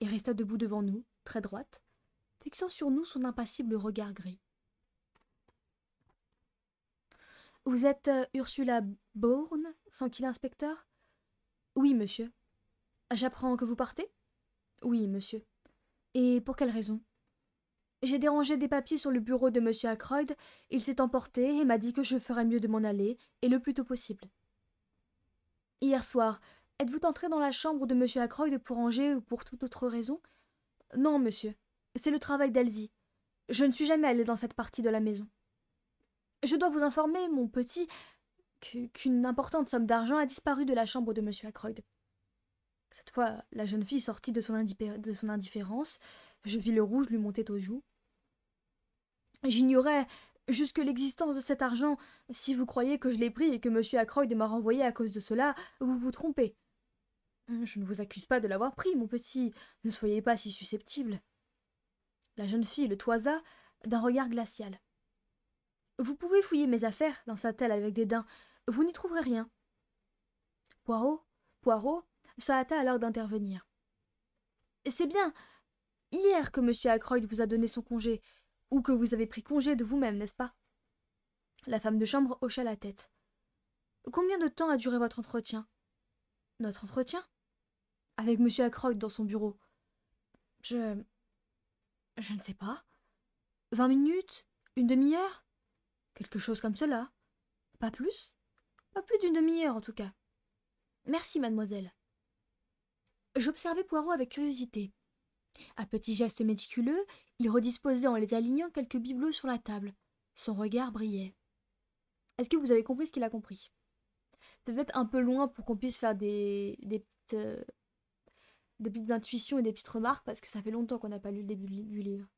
et resta debout devant nous, très droite, fixant sur nous son impassible regard gris. « Vous êtes Ursula Bourne, s'enquit l'inspecteur. Oui, monsieur. J'apprends que vous partez? Oui, monsieur. Et pour quelle raison? J'ai dérangé des papiers sur le bureau de M. Ackroyd, il s'est emporté et m'a dit que je ferais mieux de m'en aller, et le plus tôt possible. Hier soir, êtes-vous entré dans la chambre de M. Ackroyd pour ranger ou pour toute autre raison? Non, monsieur. C'est le travail d'Elsie. Je ne suis jamais allée dans cette partie de la maison. Je dois vous informer, mon petit, qu'une importante somme d'argent a disparu de la chambre de M. Ackroyd. Cette fois, la jeune fille sortit de son indifférence. Je vis le rouge lui monter aux joues. J'ignorais jusque l'existence de cet argent. Si vous croyez que je l'ai pris et que M. Ackroyd m'a renvoyé à cause de cela, vous vous trompez. Je ne vous accuse pas de l'avoir pris, mon petit. Ne soyez pas si susceptible. La jeune fille le toisa d'un regard glacial. Vous pouvez fouiller mes affaires, lança-t-elle avec dédain. Vous n'y trouverez rien. Poirot se hâta alors d'intervenir. C'est bien hier que M. Ackroyd vous a donné son congé, ou que vous avez pris congé de vous-même, n'est-ce pas? La femme de chambre hocha la tête. Combien de temps a duré votre entretien? Notre entretien? Avec M. Ackroyd dans son bureau. Je ne sais pas. 20 minutes? Une demi-heure? Quelque chose comme cela. Pas plus? Pas plus d'une demi-heure, en tout cas. Merci, mademoiselle. J'observai Poirot avec curiosité. À petits gestes méticuleux, il redisposait en les alignant quelques bibelots sur la table. Son regard brillait. Est-ce que vous avez compris ce qu'il a compris? C'est peut-être un peu loin pour qu'on puisse faire des petites intuitions et des petites remarques, parce que ça fait longtemps qu'on n'a pas lu le début du livre.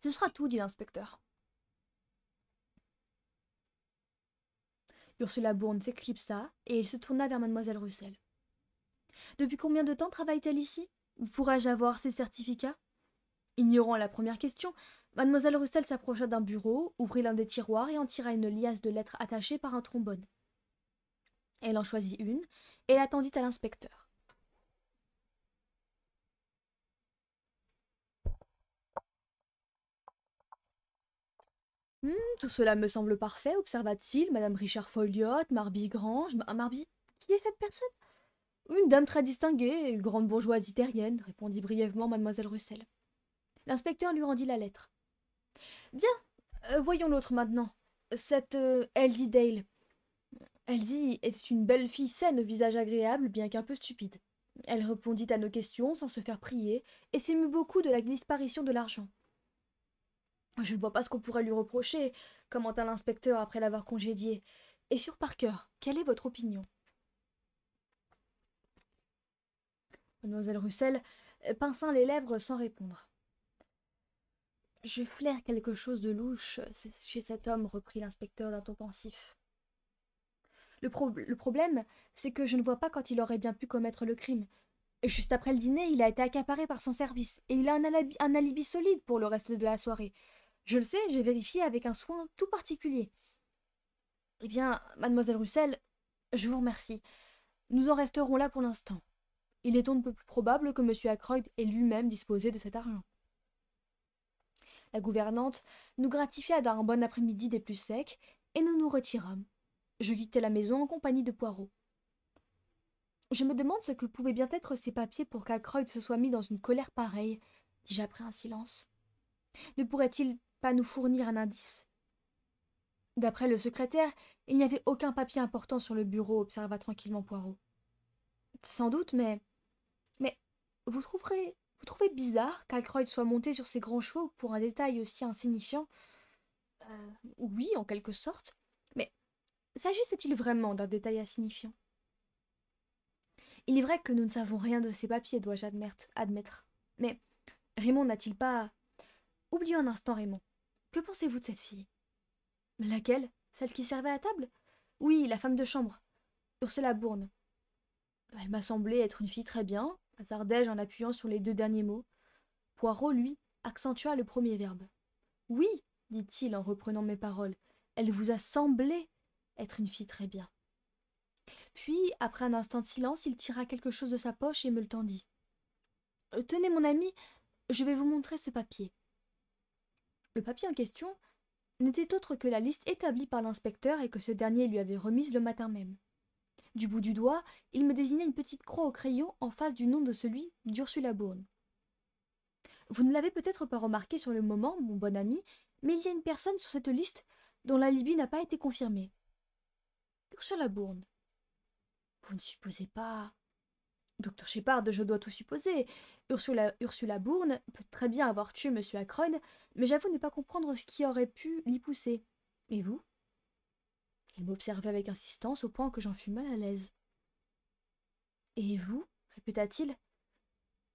Ce sera tout, dit l'inspecteur. Ursula Bourne s'éclipsa, et il se tourna vers mademoiselle Russell. Depuis combien de temps travaille-t-elle ici? Pourrais-je avoir ses certificats? Ignorant la première question, Mademoiselle Russell s'approcha d'un bureau, ouvrit l'un des tiroirs et en tira une liasse de lettres attachées par un trombone. Elle en choisit une et la tendit à l'inspecteur. Tout cela me semble parfait, observa-t-il. Madame Richard Folliot, Marby Grange. Marby, qui est cette personne? Une dame très distinguée, une grande bourgeoisie terrienne, répondit brièvement mademoiselle Russell. L'inspecteur lui rendit la lettre. Bien, voyons l'autre maintenant. Cette Elsie Dale. Elsie était une belle fille saine au visage agréable, bien qu'un peu stupide. Elle répondit à nos questions sans se faire prier, et s'émut beaucoup de la disparition de l'argent. Je ne vois pas ce qu'on pourrait lui reprocher, commenta l'inspecteur après l'avoir congédié. Et sur Parker, quelle est votre opinion? Mademoiselle Russell pinça les lèvres sans répondre. Je flaire quelque chose de louche chez cet homme, reprit l'inspecteur d'un ton pensif. Le problème, c'est que je ne vois pas quand il aurait bien pu commettre le crime. Juste après le dîner, il a été accaparé par son service, et il a un alibi solide pour le reste de la soirée. Je le sais, j'ai vérifié avec un soin tout particulier. Eh bien, mademoiselle Russell, je vous remercie. Nous en resterons là pour l'instant. Il est on ne peut plus probable que M. Ackroyd ait lui-même disposé de cet argent. La gouvernante nous gratifia d'un bon après-midi des plus secs, et nous nous retirâmes. Je quittai la maison en compagnie de Poirot. Je me demande ce que pouvaient bien être ces papiers pour qu'Ackroyd se soit mis dans une colère pareille, dis-je après un silence. Ne pourrait-il pas nous fournir un indice? D'après le secrétaire, il n'y avait aucun papier important sur le bureau, observa tranquillement Poirot. Sans doute, mais vous trouvez bizarre qu'Ackroyd soit monté sur ses grands chevaux pour un détail aussi insignifiant? Oui, en quelque sorte. Mais s'agissait-il vraiment d'un détail insignifiant? Il est vrai que nous ne savons rien de ces papiers, dois-je admettre. Mais Raymond n'a-t-il pas... Oublions un instant Raymond. Que pensez-vous de cette fille? Laquelle? Celle qui servait à table? Oui, la femme de chambre. Ursula Bourne. Elle m'a semblé être une fille très bien, hasardai-je en appuyant sur les deux derniers mots. Poirot, lui, accentua le premier verbe. Oui, dit-il en reprenant mes paroles, elle vous a semblé être une fille très bien. Puis, après un instant de silence, il tira quelque chose de sa poche et me le tendit. Tenez, mon ami, je vais vous montrer ce papier. Le papier en question n'était autre que la liste établie par l'inspecteur et que ce dernier lui avait remise le matin même. Du bout du doigt, il me désignait une petite croix au crayon en face du nom de celui d'Ursula Bourne. Vous ne l'avez peut-être pas remarqué sur le moment, mon bon ami, mais il y a une personne sur cette liste dont l'alibi n'a pas été confirmé. Ursula Bourne. Vous ne supposez pas... Docteur Shepard, je dois tout supposer. Ursula Bourne peut très bien avoir tué M. Ackroyd, mais j'avoue ne pas comprendre ce qui aurait pu l'y pousser. Et vous? Il m'observait avec insistance au point que j'en fus mal à l'aise. Et vous? Répéta-t-il.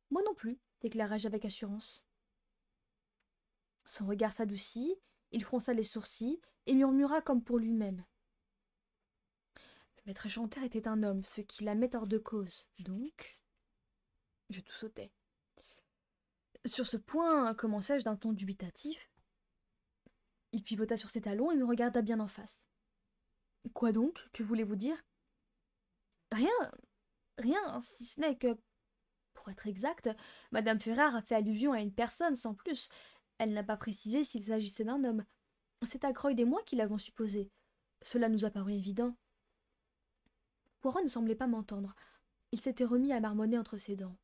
Moi non plus, déclarai-je avec assurance. Son regard s'adoucit, il fronça les sourcils et murmura comme pour lui-même. Le maître chanteur était un homme, ce qui la met hors de cause. Donc, je tout sautai. Sur ce point, commençai-je d'un ton dubitatif. Il pivota sur ses talons et me regarda bien en face. Quoi donc? Que voulez-vous dire? Rien, rien, si ce n'est que, pour être exact, madame Ferrare a fait allusion à une personne, sans plus. Elle n'a pas précisé s'il s'agissait d'un homme. C'est Ackroyd et moi qui l'avons supposé. Cela nous a paru évident. Poirot ne semblait pas m'entendre. Il s'était remis à marmonner entre ses dents.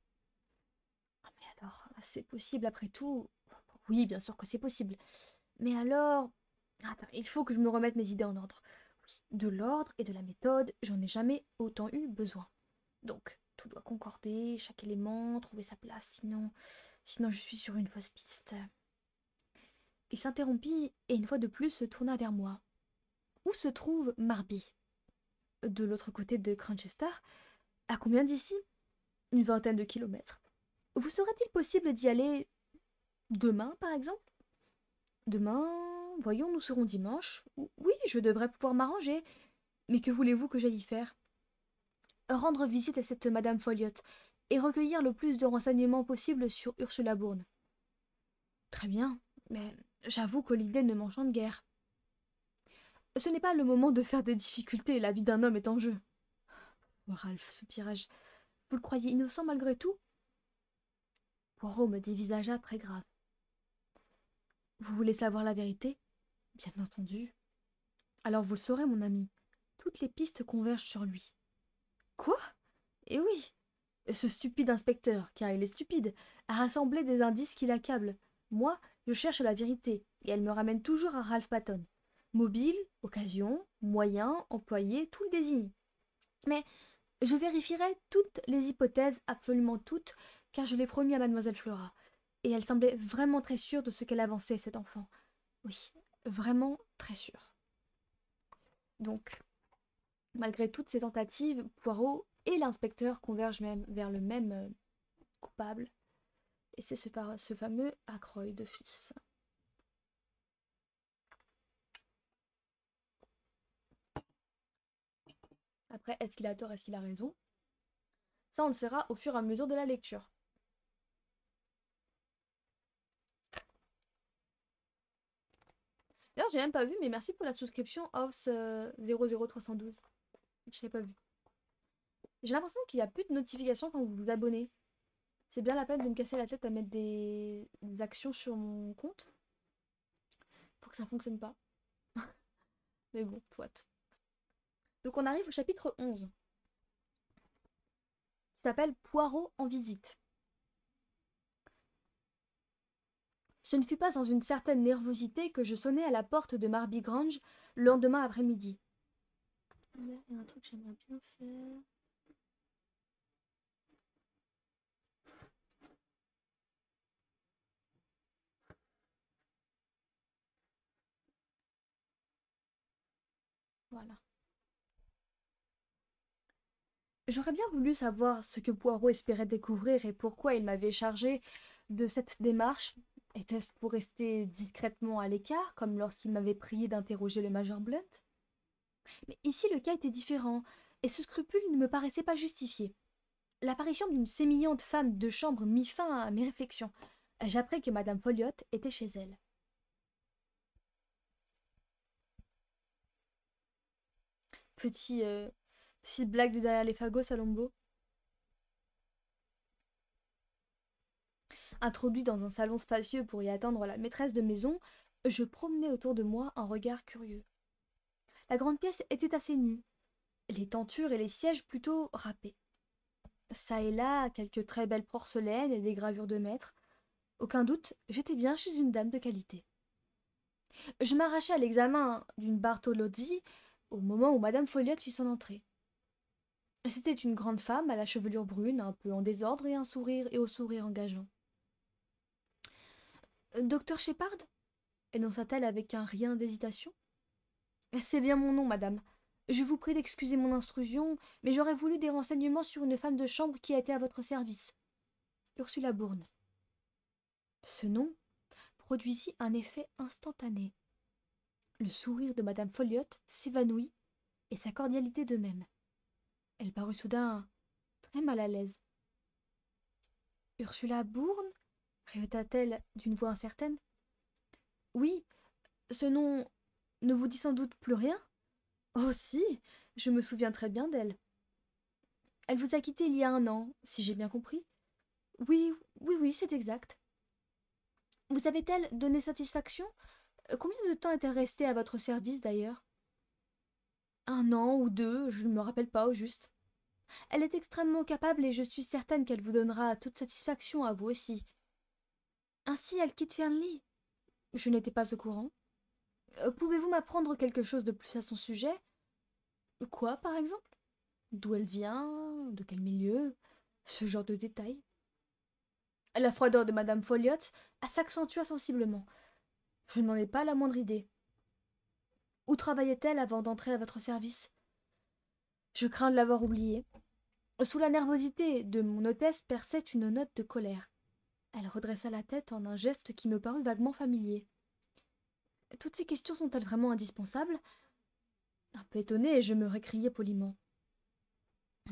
Mais alors, c'est possible après tout. Oui, bien sûr que c'est possible. Mais alors... Attends, il faut que je me remette mes idées en ordre. Oui, de l'ordre et de la méthode, j'en ai jamais autant eu besoin. Donc, tout doit concorder, chaque élément, trouver sa place, sinon je suis sur une fausse piste. Il s'interrompit et une fois de plus se tourna vers moi. Où se trouve Marby? De l'autre côté de Cranchester. À combien d'ici? Une vingtaine de kilomètres. Vous serait-il possible d'y aller demain, par exemple? Demain, voyons, nous serons dimanche. Oui, je devrais pouvoir m'arranger. Mais que voulez-vous que j'aille y faire? Rendre visite à cette madame Folliot et recueillir le plus de renseignements possible sur Ursula Bourne. Très bien, Mais j'avoue que l'idée ne m'enchante guère. Ce n'est pas le moment de faire des difficultés, la vie d'un homme est en jeu. Oh, Ralph, soupirai-je, vous le croyez innocent malgré tout? Poirot me dévisagea très grave. Vous voulez savoir la vérité? Bien entendu. Alors vous le saurez, mon ami. Toutes les pistes convergent sur lui. Quoi? Eh oui! Ce stupide inspecteur, car il est stupide, a rassemblé des indices qui l'accablent. Moi, je cherche la vérité, et elle me ramène toujours à Ralph Patton. Mobile, occasion, moyen, employé, tout le désigne. Mais je vérifierai toutes les hypothèses, absolument toutes, car je l'ai promis à mademoiselle Flora. Et elle semblait vraiment très sûre de ce qu'elle avançait, cette enfant. Oui, vraiment très sûre. Donc, malgré toutes ces tentatives, Poirot et l'inspecteur convergent même vers le même coupable. Et c'est ce fameux Ackroyd fils. Après, est-ce qu'il a tort, est-ce qu'il a raison? Ça, on le saura au fur et à mesure de la lecture. D'ailleurs, j'ai même pas vu, mais merci pour la souscription House 00312. Je l'ai pas vu. J'ai l'impression qu'il n'y a plus de notifications quand vous vous abonnez. C'est bien la peine de me casser la tête à mettre des actions sur mon compte pour que ça fonctionne pas. Mais bon, soit. Donc on arrive au chapitre 11. Qui s'appelle Poirot en visite. Ce ne fut pas sans une certaine nervosité que je sonnai à la porte de Marby Grange le lendemain après-midi. Il y a un truc que j'aimerais bien faire. Voilà. J'aurais bien voulu savoir ce que Poirot espérait découvrir et pourquoi il m'avait chargé de cette démarche. Était-ce pour rester discrètement à l'écart, comme lorsqu'il m'avait prié d'interroger le major Blunt? Mais ici le cas était différent, et ce scrupule ne me paraissait pas justifié. L'apparition d'une sémillante femme de chambre mit fin à mes réflexions. J'appris que madame Folliot était chez elle. Petite blague de derrière les fagots, Salombo. Introduit dans un salon spacieux pour y attendre la maîtresse de maison, je promenais autour de moi un regard curieux. La grande pièce était assez nue, les tentures et les sièges plutôt râpés. Ça et là, quelques très belles porcelaines et des gravures de maître. Aucun doute, j'étais bien chez une dame de qualité. Je m'arrachai à l'examen d'une Bartholozzi au moment où madame Folliot fit son entrée. C'était une grande femme à la chevelure brune, un peu en désordre et au sourire engageant. Docteur Shepard énonça-t-elle avec un rien d'hésitation. C'est bien mon nom, madame. Je vous prie d'excuser mon intrusion, mais j'aurais voulu des renseignements sur une femme de chambre qui a été à votre service. Ursula Bourne. Ce nom produisit un effet instantané. Le sourire de madame Folliot s'évanouit, et sa cordialité de même. Elle parut soudain très mal à l'aise. Ursula Bourne répéta-t-elle d'une voix incertaine. Oui, ce nom ne vous dit sans doute plus rien? Oh si, je me souviens très bien d'elle. Elle vous a quitté il y a 1 an, si j'ai bien compris. Oui, oui, oui, c'est exact. Vous avait-elle donné satisfaction? Combien de temps est-elle restée à votre service d'ailleurs? 1 an ou 2, je ne me rappelle pas au juste. Elle est extrêmement capable et je suis certaine qu'elle vous donnera toute satisfaction à vous aussi. Ainsi, elle quitte Fernley. Je n'étais pas au courant. Pouvez-vous m'apprendre quelque chose de plus à son sujet? Quoi, par exemple? D'où elle vient? De quel milieu? Ce genre de détails. La froideur de madame Folliot s'accentua sensiblement. Je n'en ai pas la moindre idée. Où travaillait-elle avant d'entrer à votre service? Je crains de l'avoir oubliée. Sous la nervosité de mon hôtesse perçait une note de colère. Elle redressa la tête en un geste qui me parut vaguement familier. Toutes ces questions sont-elles vraiment indispensables? Un peu étonnée, je me récriai poliment.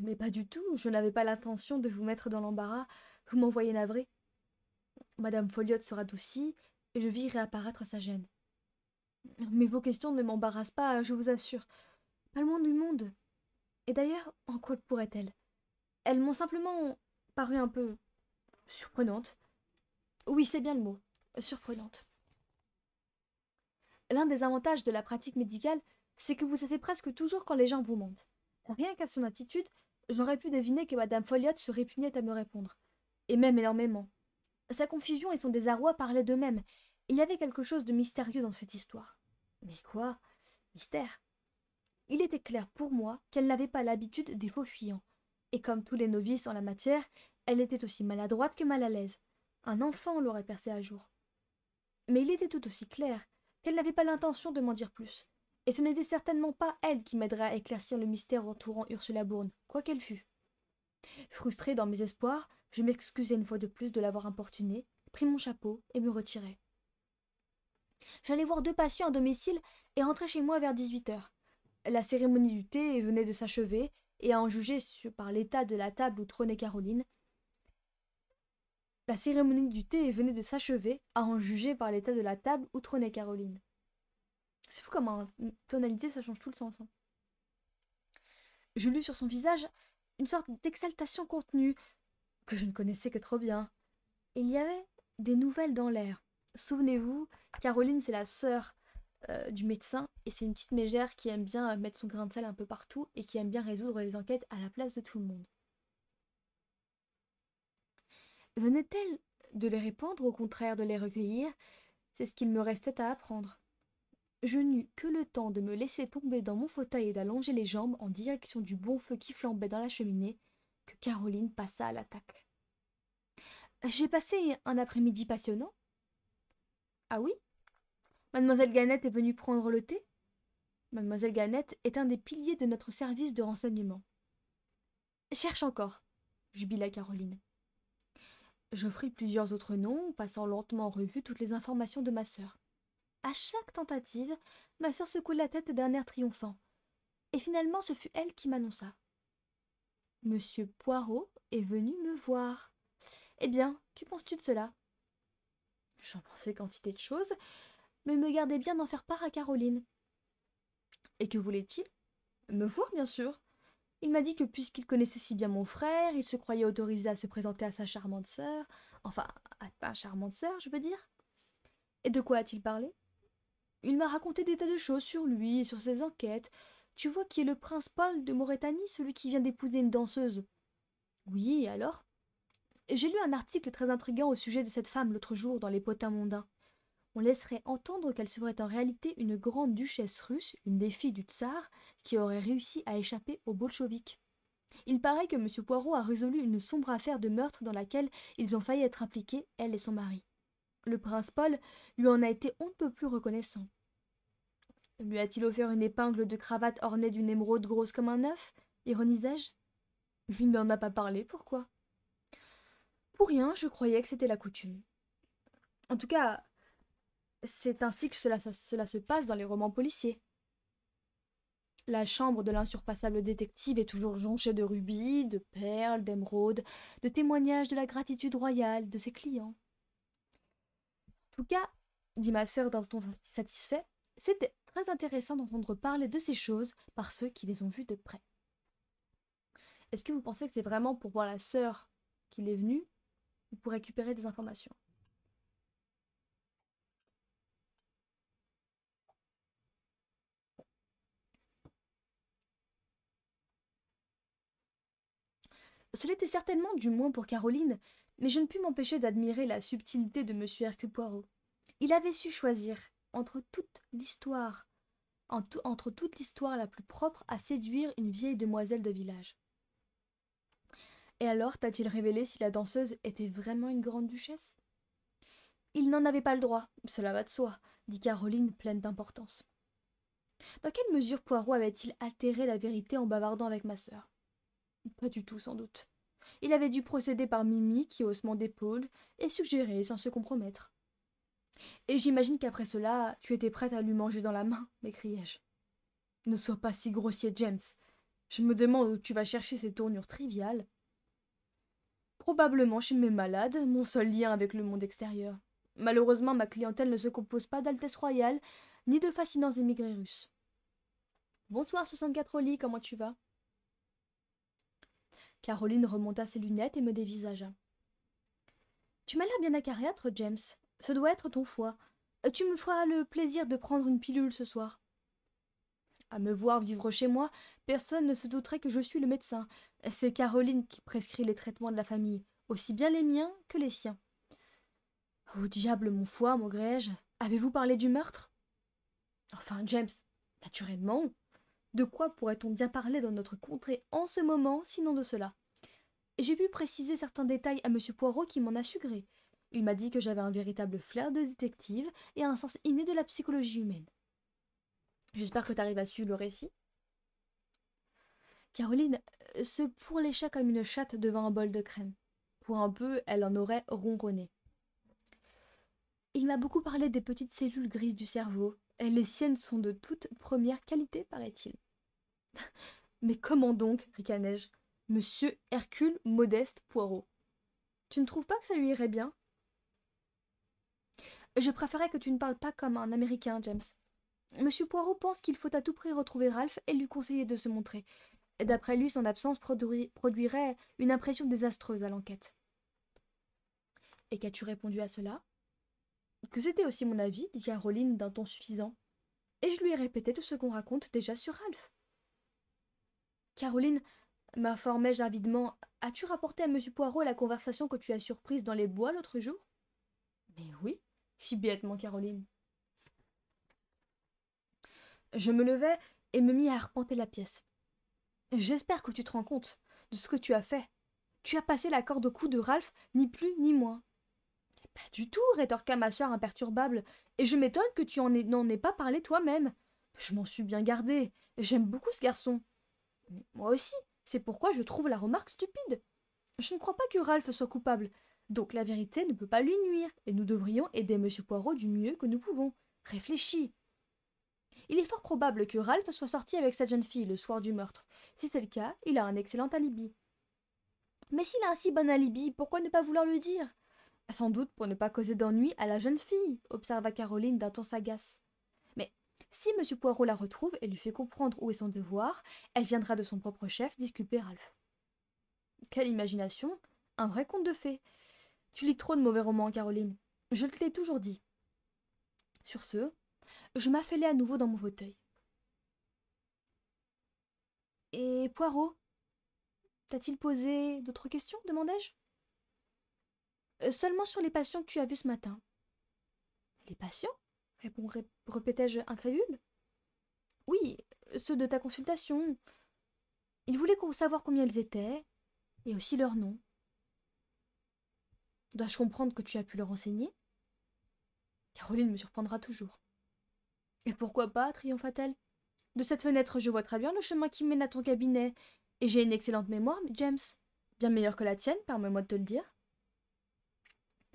Mais pas du tout, je n'avais pas l'intention de vous mettre dans l'embarras, vous m'envoyez navré. Madame Folliot se radoucit, et je vis réapparaître sa gêne. Mais vos questions ne m'embarrassent pas, je vous assure. Pas le moins du monde. Et d'ailleurs, en quoi pourrait-elle? Elles m'ont simplement paru un peu surprenantes. Oui, c'est bien le mot. Surprenante. L'un des avantages de la pratique médicale, c'est que vous savez presque toujours quand les gens vous mentent. Rien qu'à son attitude, j'aurais pu deviner que Madame Folliot se répugnait à me répondre. Et même énormément. Sa confusion et son désarroi parlaient d'eux-mêmes. Il y avait quelque chose de mystérieux dans cette histoire. Mais quoi? Mystère. Il était clair pour moi qu'elle n'avait pas l'habitude des faux fuyants. Et comme tous les novices en la matière, elle était aussi maladroite que mal à l'aise. Un enfant l'aurait percée à jour. Mais il était tout aussi clair qu'elle n'avait pas l'intention de m'en dire plus. Et ce n'était certainement pas elle qui m'aiderait à éclaircir le mystère entourant Ursula Bourne, quoi qu'elle fût. Frustré dans mes espoirs, je m'excusai une fois de plus de l'avoir importunée, pris mon chapeau et me retirai. J'allais voir 2 patients à domicile et rentrai chez moi vers 18 heures. La cérémonie du thé venait de s'achever, et à en juger par l'état de la table où trônait Caroline. La cérémonie du thé venait de s'achever, à en juger par l'état de la table où trônait Caroline. C'est fou comme en tonalité ça change tout le sens. Hein. Je lus sur son visage une sorte d'exaltation contenue, que je ne connaissais que trop bien. Il y avait des nouvelles dans l'air. Souvenez-vous, Caroline, c'est la sœur du médecin, et c'est une petite mégère qui aime bien mettre son grain de sel un peu partout et qui aime bien résoudre les enquêtes à la place de tout le monde. Venait-elle de les répandre, au contraire de les recueillir? C'est ce qu'il me restait à apprendre. Je n'eus que le temps de me laisser tomber dans mon fauteuil et d'allonger les jambes en direction du bon feu qui flambait dans la cheminée, que Caroline passa à l'attaque. J'ai passé un après-midi passionnant. Ah oui? Mademoiselle Gannett est venue prendre le thé? Mademoiselle Gannett est un des piliers de notre service de renseignement. Cherche encore, jubila Caroline. J'offris plusieurs autres noms, passant lentement en revue toutes les informations de ma sœur. À chaque tentative, ma sœur secouait la tête d'un air triomphant. Et finalement, ce fut elle qui m'annonça. Monsieur Poirot est venu me voir. Eh bien, que penses-tu de cela? J'en pensais quantité de choses, mais me gardais bien d'en faire part à Caroline. Et que voulait-il? Me voir, bien sûr. Il m'a dit que puisqu'il connaissait si bien mon frère, il se croyait autorisé à se présenter à sa charmante sœur. Enfin, à ta charmante sœur, je veux dire. Et de quoi a-t-il parlé? Il m'a raconté des tas de choses sur lui et sur ses enquêtes. Tu vois qui est le prince Paul de Maurétanie, celui qui vient d'épouser une danseuse? Oui, et alors? J'ai lu un article très intriguant au sujet de cette femme l'autre jour dans les potins mondains. On laisserait entendre qu'elle serait en réalité une grande duchesse russe, une des filles du tsar, qui aurait réussi à échapper aux bolcheviks. Il paraît que M. Poirot a résolu une sombre affaire de meurtre dans laquelle ils ont failli être impliqués, elle et son mari. Le prince Paul lui en a été on ne peut plus reconnaissant. Lui a-t-il offert une épingle de cravate ornée d'une émeraude grosse comme un œuf? Ironisai-je. Il n'en a pas parlé, pourquoi? Pour rien, je croyais que c'était la coutume. En tout cas, c'est ainsi que cela se passe dans les romans policiers. La chambre de l'insurpassable détective est toujours jonchée de rubis, de perles, d'émeraudes, de témoignages de la gratitude royale de ses clients. En tout cas, dit ma sœur d'un ton satisfait, c'était très intéressant d'entendre parler de ces choses par ceux qui les ont vues de près. Est-ce que vous pensez que c'est vraiment pour voir la sœur qu'il est venu ou pour récupérer des informations? Ce l'était certainement du moins pour Caroline, mais je ne pus m'empêcher d'admirer la subtilité de M. Hercule Poirot. Il avait su choisir entre toute l'histoire la plus propre à séduire une vieille demoiselle de village. Et alors t'a-t-il révélé si la danseuse était vraiment une grande duchesse? Il n'en avait pas le droit, cela va de soi, dit Caroline pleine d'importance. Dans quelle mesure Poirot avait-il altéré la vérité en bavardant avec ma sœur? Pas du tout, sans doute. Il avait dû procéder par mimique et haussement d'épaules, et suggérer sans se compromettre. Et j'imagine qu'après cela, tu étais prête à lui manger dans la main, m'écriai-je. Ne sois pas si grossier, James. Je me demande où tu vas chercher ces tournures triviales. Probablement chez mes malades, mon seul lien avec le monde extérieur. Malheureusement, ma clientèle ne se compose pas d'altesse royale, ni de fascinants émigrés russes. Bonsoir 64 Oli, comment tu vas? Caroline remonta ses lunettes et me dévisagea. Tu m'as l'air bien acariâtre, James. Ce doit être ton foie. Tu me feras le plaisir de prendre une pilule ce soir. À me voir vivre chez moi, personne ne se douterait que je suis le médecin. C'est Caroline qui prescrit les traitements de la famille, aussi bien les miens que les siens. Au diable mon foie, maugréai-je. Avez-vous parlé du meurtre? Enfin, James, naturellement. De quoi pourrait-on bien parler dans notre contrée en ce moment, sinon de cela? J'ai pu préciser certains détails à M. Poirot qui m'en a su gré. Il m'a dit que j'avais un véritable flair de détective et un sens inné de la psychologie humaine. J'espère que tu arrives à suivre le récit. Caroline se pourlécha comme une chatte devant un bol de crème. Pour un peu, elle en aurait ronronné. Il m'a beaucoup parlé des petites cellules grises du cerveau. Les siennes sont de toute première qualité, paraît-il. Mais comment donc, ricanai-je, Monsieur Hercule Modeste Poirot. Tu ne trouves pas que ça lui irait bien? Je préférais que tu ne parles pas comme un Américain, James. Monsieur Poirot pense qu'il faut à tout prix retrouver Ralph et lui conseiller de se montrer. D'après lui, son absence produirait une impression désastreuse à l'enquête. Et qu'as-tu répondu à cela? Que c'était aussi mon avis, dit Caroline d'un ton suffisant. Et je lui ai répété tout ce qu'on raconte déjà sur Ralph. Caroline, m'informai-je avidement, as-tu rapporté à M. Poirot la conversation que tu as surprise dans les bois l'autre jour? Mais oui, fit bêtement Caroline. Je me levai et me mis à arpenter la pièce. J'espère que tu te rends compte de ce que tu as fait. Tu as passé la corde au cou de Ralph, ni plus ni moins. Pas du tout, rétorqua ma sœur imperturbable, et je m'étonne que tu n'en aies pas parlé toi-même. Je m'en suis bien gardée. J'aime beaucoup ce garçon. Mais moi aussi, c'est pourquoi je trouve la remarque stupide. Je ne crois pas que Ralph soit coupable. Donc la vérité ne peut pas lui nuire, et nous devrions aider M. Poirot du mieux que nous pouvons. Réfléchis. Il est fort probable que Ralph soit sorti avec cette jeune fille le soir du meurtre. Si c'est le cas, il a un excellent alibi. Mais s'il a un si bon alibi, pourquoi ne pas vouloir le dire? Sans doute pour ne pas causer d'ennui à la jeune fille, observa Caroline d'un ton sagace. Mais si M. Poirot la retrouve et lui fait comprendre où est son devoir, elle viendra de son propre chef disculper Ralph. Quelle imagination! Un vrai conte de fées. Tu lis trop de mauvais romans, Caroline. Je te l'ai toujours dit. Sur ce, je m'affalai à nouveau dans mon fauteuil. Et Poirot, t'a-t-il posé d'autres questions? Demandai-je. Seulement sur les patients que tu as vus ce matin. Les patients? Répétai-je incrédule. Oui, ceux de ta consultation. Il voulait savoir combien ils étaient, et aussi leur nom. Dois-je comprendre que tu as pu le renseigner? Caroline me surprendra toujours. Et pourquoi pas, triompha-t-elle. De cette fenêtre, je vois très bien le chemin qui mène à ton cabinet, et j'ai une excellente mémoire, James. Bien meilleure que la tienne, permets-moi de te le dire.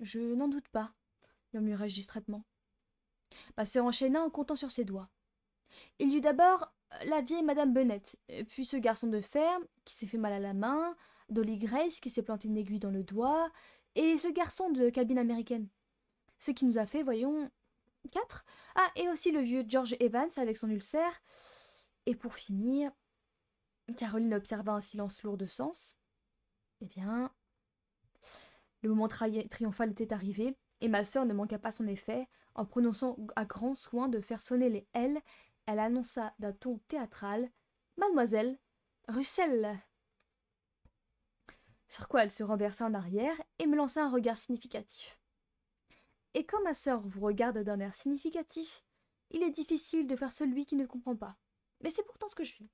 Je n'en doute pas, murmurai-je distraitement. Ma sœur enchaîna en comptant sur ses doigts. Il y eut d'abord la vieille Madame Bennet, puis ce garçon de ferme qui s'est fait mal à la main, Dolly Grace qui s'est planté une aiguille dans le doigt, et ce garçon de cabine américaine. Ce qui nous a fait, voyons, 4. Ah, et aussi le vieux George Evans avec son ulcère. Et pour finir, Caroline observa un silence lourd de sens. Eh bien, le moment triomphal était arrivé, et ma sœur ne manqua pas son effet. En prononçant à grand soin de faire sonner les L, elle annonça d'un ton théâtral « Mademoiselle Russell !» Sur quoi elle se renversa en arrière et me lança un regard significatif. Et quand ma sœur vous regarde d'un air significatif, il est difficile de faire celui qui ne comprend pas. Mais c'est pourtant ce que je suis.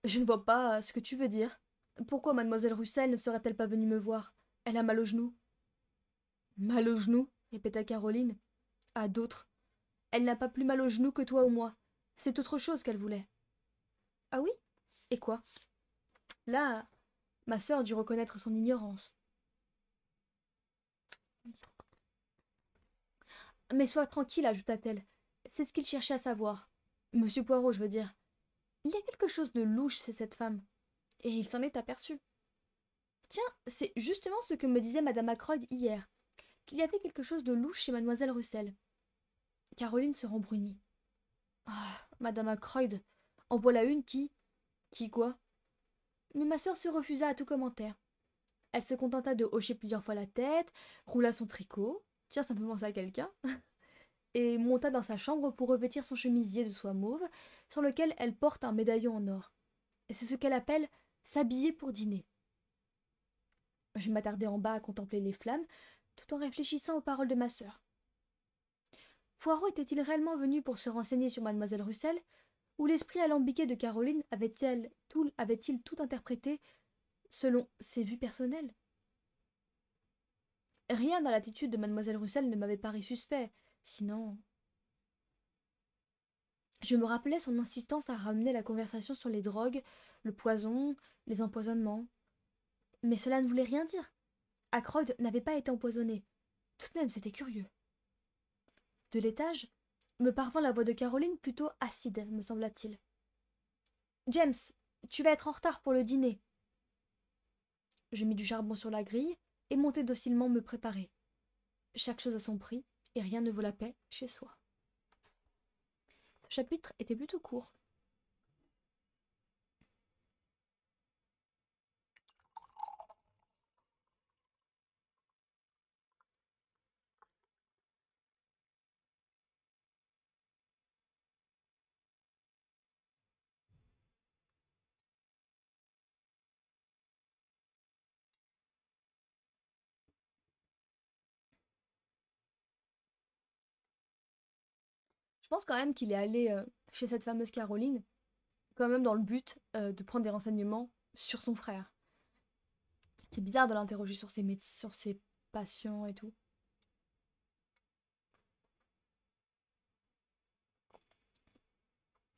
Je ne vois pas ce que tu veux dire. Pourquoi mademoiselle Russell ne serait-elle pas venue me voir? Elle a mal au genou. Mal au genou, répéta Caroline. À d'autres. Elle n'a pas plus mal au genou que toi ou moi. C'est autre chose qu'elle voulait. Ah oui? Et quoi? Là, ma sœur dut reconnaître son ignorance. Mais sois tranquille, ajouta-t-elle. C'est ce qu'il cherchait à savoir. Monsieur Poirot, je veux dire. Il y a quelque chose de louche chez cette femme. Et il s'en est aperçu. Tiens, c'est justement ce que me disait madame Ackroyd hier. qu'il y avait quelque chose de louche chez mademoiselle Russell. Caroline se rembrunit. Ah, madame Ackroyd, en voilà une qui... Qui quoi? Mais ma sœur se refusa à tout commentaire. Elle se contenta de hocher plusieurs fois la tête, roula son tricot, tiens, ça me fait penser à quelqu'un, et monta dans sa chambre pour revêtir son chemisier de soie mauve, sur lequel elle porte un médaillon en or. Et c'est ce qu'elle appelle s'habiller pour dîner. Je m'attardai en bas à contempler les flammes, tout en réfléchissant aux paroles de ma sœur. Poirot était-il réellement venu pour se renseigner sur mademoiselle Russell, ou l'esprit alambiqué de Caroline avait-il tout interprété selon ses vues personnelles? Rien dans l'attitude de mademoiselle Russell ne m'avait paru suspect, sinon... Je me rappelais son insistance à ramener la conversation sur les drogues, le poison, les empoisonnements. Mais cela ne voulait rien dire. Ackroyd n'avait pas été empoisonné. Tout de même, c'était curieux. De l'étage, me parvint la voix de Caroline plutôt acide, me sembla-t-il. James, tu vas être en retard pour le dîner. Je mis du charbon sur la grille et montai docilement me préparer. Chaque chose a son prix, et rien ne vaut la paix chez soi. Ce chapitre était plutôt court. Je pense quand même qu'il est allé chez cette fameuse Caroline, quand même dans le but de prendre des renseignements sur son frère. C'est bizarre de l'interroger sur sur ses patients et tout.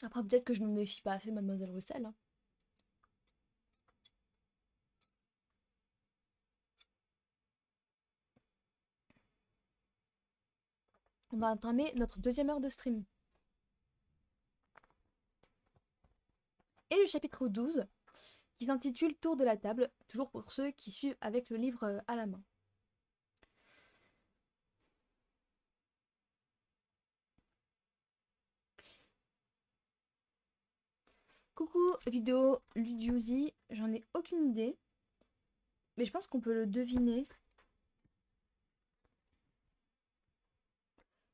Après, peut-être que je me méfie pas assez de mademoiselle Russell. Hein. On va entamer notre deuxième heure de stream. Et le chapitre 12, qui s'intitule Tour de la table, toujours pour ceux qui suivent avec le livre à la main. Coucou vidéo Ludiuzi, j'en ai aucune idée, mais je pense qu'on peut le deviner.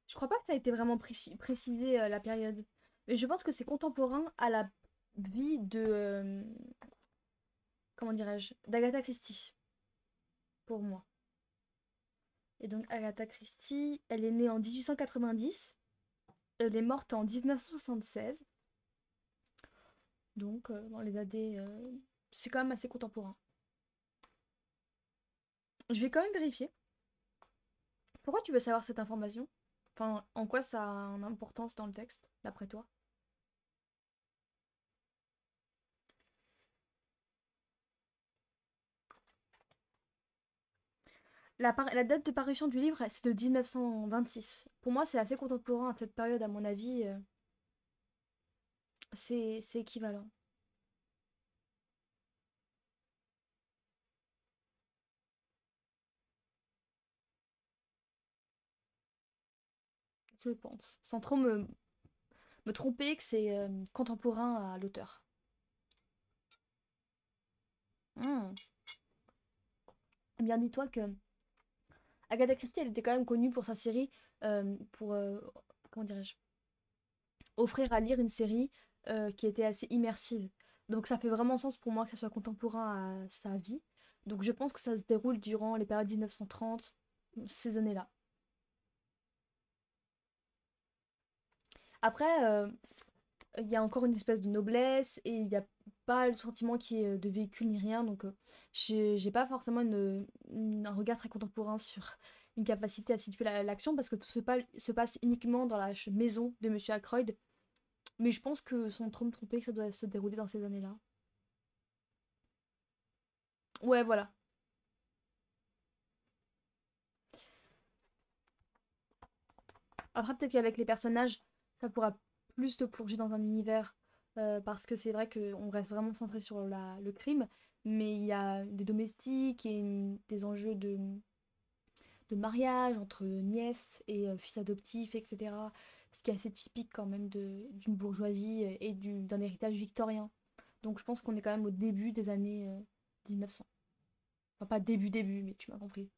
Je crois pas que ça a été vraiment précisé la période, mais je pense que c'est contemporain à la vie de... comment dirais-je? D'Agatha Christie, pour moi. Et donc Agatha Christie, elle est née en 1890, elle est morte en 1976. Donc dans les années... c'est quand même assez contemporain. Je vais quand même vérifier. Pourquoi tu veux savoir cette information? Enfin, en quoi ça a une importance dans le texte, d'après toi? La date de parution du livre, c'est de 1926. Pour moi, c'est assez contemporain à cette période, à mon avis. C'est équivalent. Je pense. Sans trop me tromper que c'est contemporain à l'auteur. Hmm. Eh bien, dis-toi que Agatha Christie, elle était quand même connue pour sa série, pour, comment dirais-je, offrir à lire une série qui était assez immersive. Donc ça fait vraiment sens pour moi que ça soit contemporain à sa vie. Donc je pense que ça se déroule durant les périodes 1930, ces années-là. Après, il y a encore une espèce de noblesse et il n'y a pas le sentiment qui est de véhicule ni rien. Donc j'ai pas forcément un regard très contemporain sur une capacité à situer l'action parce que tout se passe uniquement dans la maison de Monsieur Ackroyd. Mais je pense que sans trop me tromper, que ça doit se dérouler dans ces années-là. Ouais, voilà. Après, peut-être qu'avec les personnages, ça pourra plus te plonger dans un univers. Parce que c'est vrai qu'on reste vraiment centré sur le crime. Mais il y a des domestiques et des enjeux de de mariage entre nièce et fils adoptif, etc. Ce qui est assez typique quand même d'une bourgeoisie et d'un héritage victorien. Donc je pense qu'on est quand même au début des années 1900. Enfin pas début, mais tu m'as compris.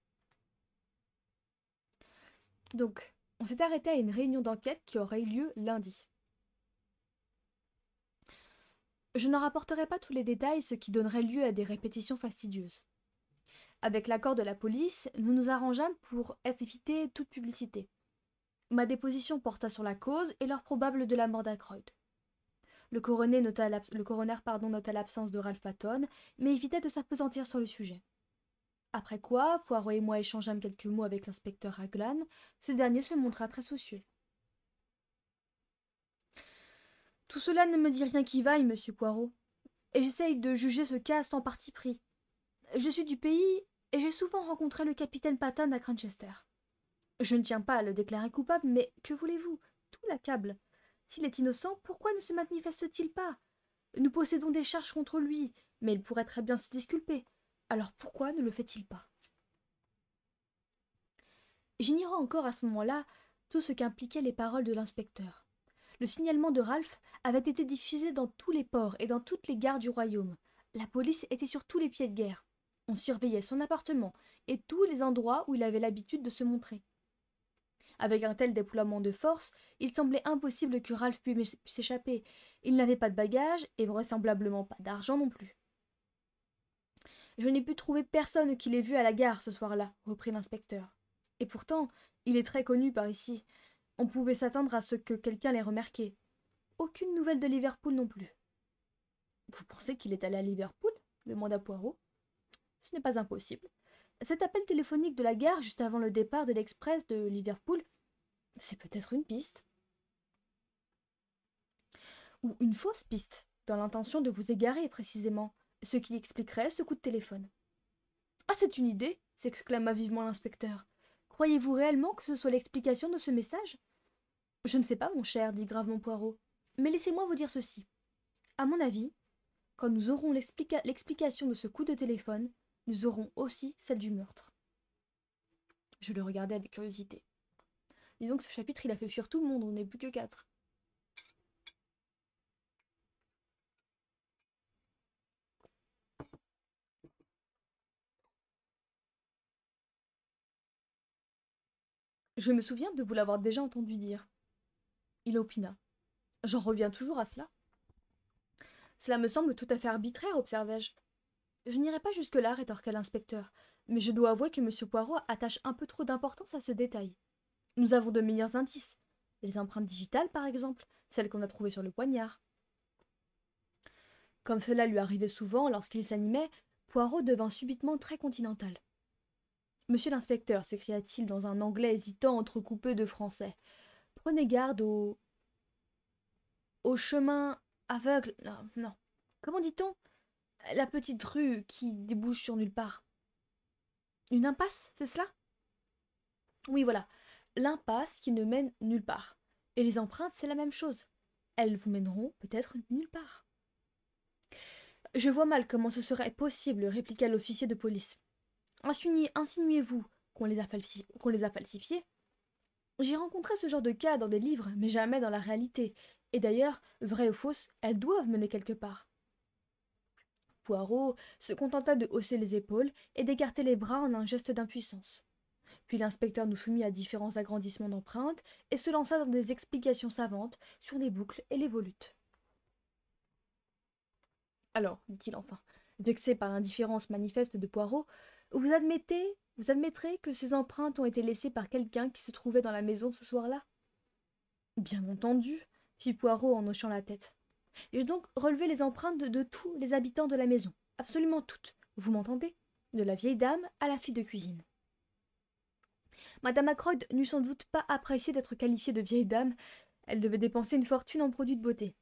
Donc, on s'est arrêté à une réunion d'enquête qui aurait eu lieu lundi. Je n'en rapporterai pas tous les détails, ce qui donnerait lieu à des répétitions fastidieuses. Avec l'accord de la police, nous nous arrangeâmes pour éviter toute publicité. Ma déposition porta sur la cause et l'heure probable de la mort d'Ackroyd. Le coroner nota l'absence de Ralph Patton, mais évitait de s'appesantir sur le sujet. Après quoi, Poirot et moi échangeâmes quelques mots avec l'inspecteur Raglan. Ce dernier se montra très soucieux. Tout cela ne me dit rien qui vaille, monsieur Poirot, et j'essaye de juger ce cas sans parti pris. Je suis du pays, et j'ai souvent rencontré le capitaine Patton à Cranchester. Je ne tiens pas à le déclarer coupable, mais que voulez-vous? Tout l'accable. S'il est innocent, pourquoi ne se manifeste-t-il pas? Nous possédons des charges contre lui, mais il pourrait très bien se disculper. Alors pourquoi ne le fait-il pas? J'ignorais encore à ce moment-là tout ce qu'impliquaient les paroles de l'inspecteur. Le signalement de Ralph avait été diffusé dans tous les ports et dans toutes les gares du royaume. La police était sur tous les pieds de guerre. On surveillait son appartement et tous les endroits où il avait l'habitude de se montrer. Avec un tel déploiement de force, il semblait impossible que Ralph puisse s'échapper. Il n'avait pas de bagages et vraisemblablement pas d'argent non plus. Je n'ai pu trouver personne qui l'ait vu à la gare ce soir-là, reprit l'inspecteur. Et pourtant, il est très connu par ici. On pouvait s'attendre à ce que quelqu'un l'ait remarqué. Aucune nouvelle de Liverpool non plus. Vous pensez qu'il est allé à Liverpool? Demanda Poirot. Ce n'est pas impossible. Cet appel téléphonique de la gare juste avant le départ de l'express de Liverpool, c'est peut-être une piste. Ou une fausse piste, dans l'intention de vous égarer précisément, ce qui expliquerait ce coup de téléphone. Ah, c'est une idée, s'exclama vivement l'inspecteur. Croyez-vous réellement que ce soit l'explication de ce message? Je ne sais pas, mon cher, dit gravement Poirot. Mais laissez-moi vous dire ceci. À mon avis, quand nous aurons l'explication de ce coup de téléphone, nous aurons aussi celle du meurtre. Je le regardais avec curiosité. Dis donc, ce chapitre, il a fait fuir tout le monde, on n'est plus que 4. Je me souviens de vous l'avoir déjà entendu dire. Il opina. J'en reviens toujours à cela. Cela me semble tout à fait arbitraire, observai-je. Je n'irai pas jusque-là, rétorqua l'inspecteur, mais je dois avouer que M. Poirot attache un peu trop d'importance à ce détail. Nous avons de meilleurs indices. Les empreintes digitales, par exemple, celles qu'on a trouvées sur le poignard. Comme cela lui arrivait souvent lorsqu'il s'animait, Poirot devint subitement très continental. Monsieur l'inspecteur, s'écria-t-il dans un anglais hésitant entrecoupé de français, prenez garde au chemin aveugle. Non, non. Comment dit-on? La petite rue qui débouche sur nulle part. Une impasse, c'est cela? Oui, voilà. L'impasse qui ne mène nulle part. Et les empreintes, c'est la même chose. Elles vous mèneront peut-être nulle part. Je vois mal comment ce serait possible, répliqua l'officier de police. Insinuez-vous qu'on les a falsifiées? J'ai rencontré ce genre de cas dans des livres, mais jamais dans la réalité. Et d'ailleurs, vraies ou fausses, elles doivent mener quelque part. Poirot se contenta de hausser les épaules et d'écarter les bras en un geste d'impuissance. Puis l'inspecteur nous soumit à différents agrandissements d'empreintes et se lança dans des explications savantes sur les boucles et les volutes. Alors, dit-il enfin, vexé par l'indifférence manifeste de Poirot, vous admettrez que ces empreintes ont été laissées par quelqu'un qui se trouvait dans la maison ce soir-là? Bien entendu, fit Poirot en hochant la tête. J'ai donc relevé les empreintes de tous les habitants de la maison, absolument toutes, vous m'entendez? De la vieille dame à la fille de cuisine. Madame Ackroyd n'eût sans doute pas apprécié d'être qualifiée de vieille dame, elle devait dépenser une fortune en produits de beauté.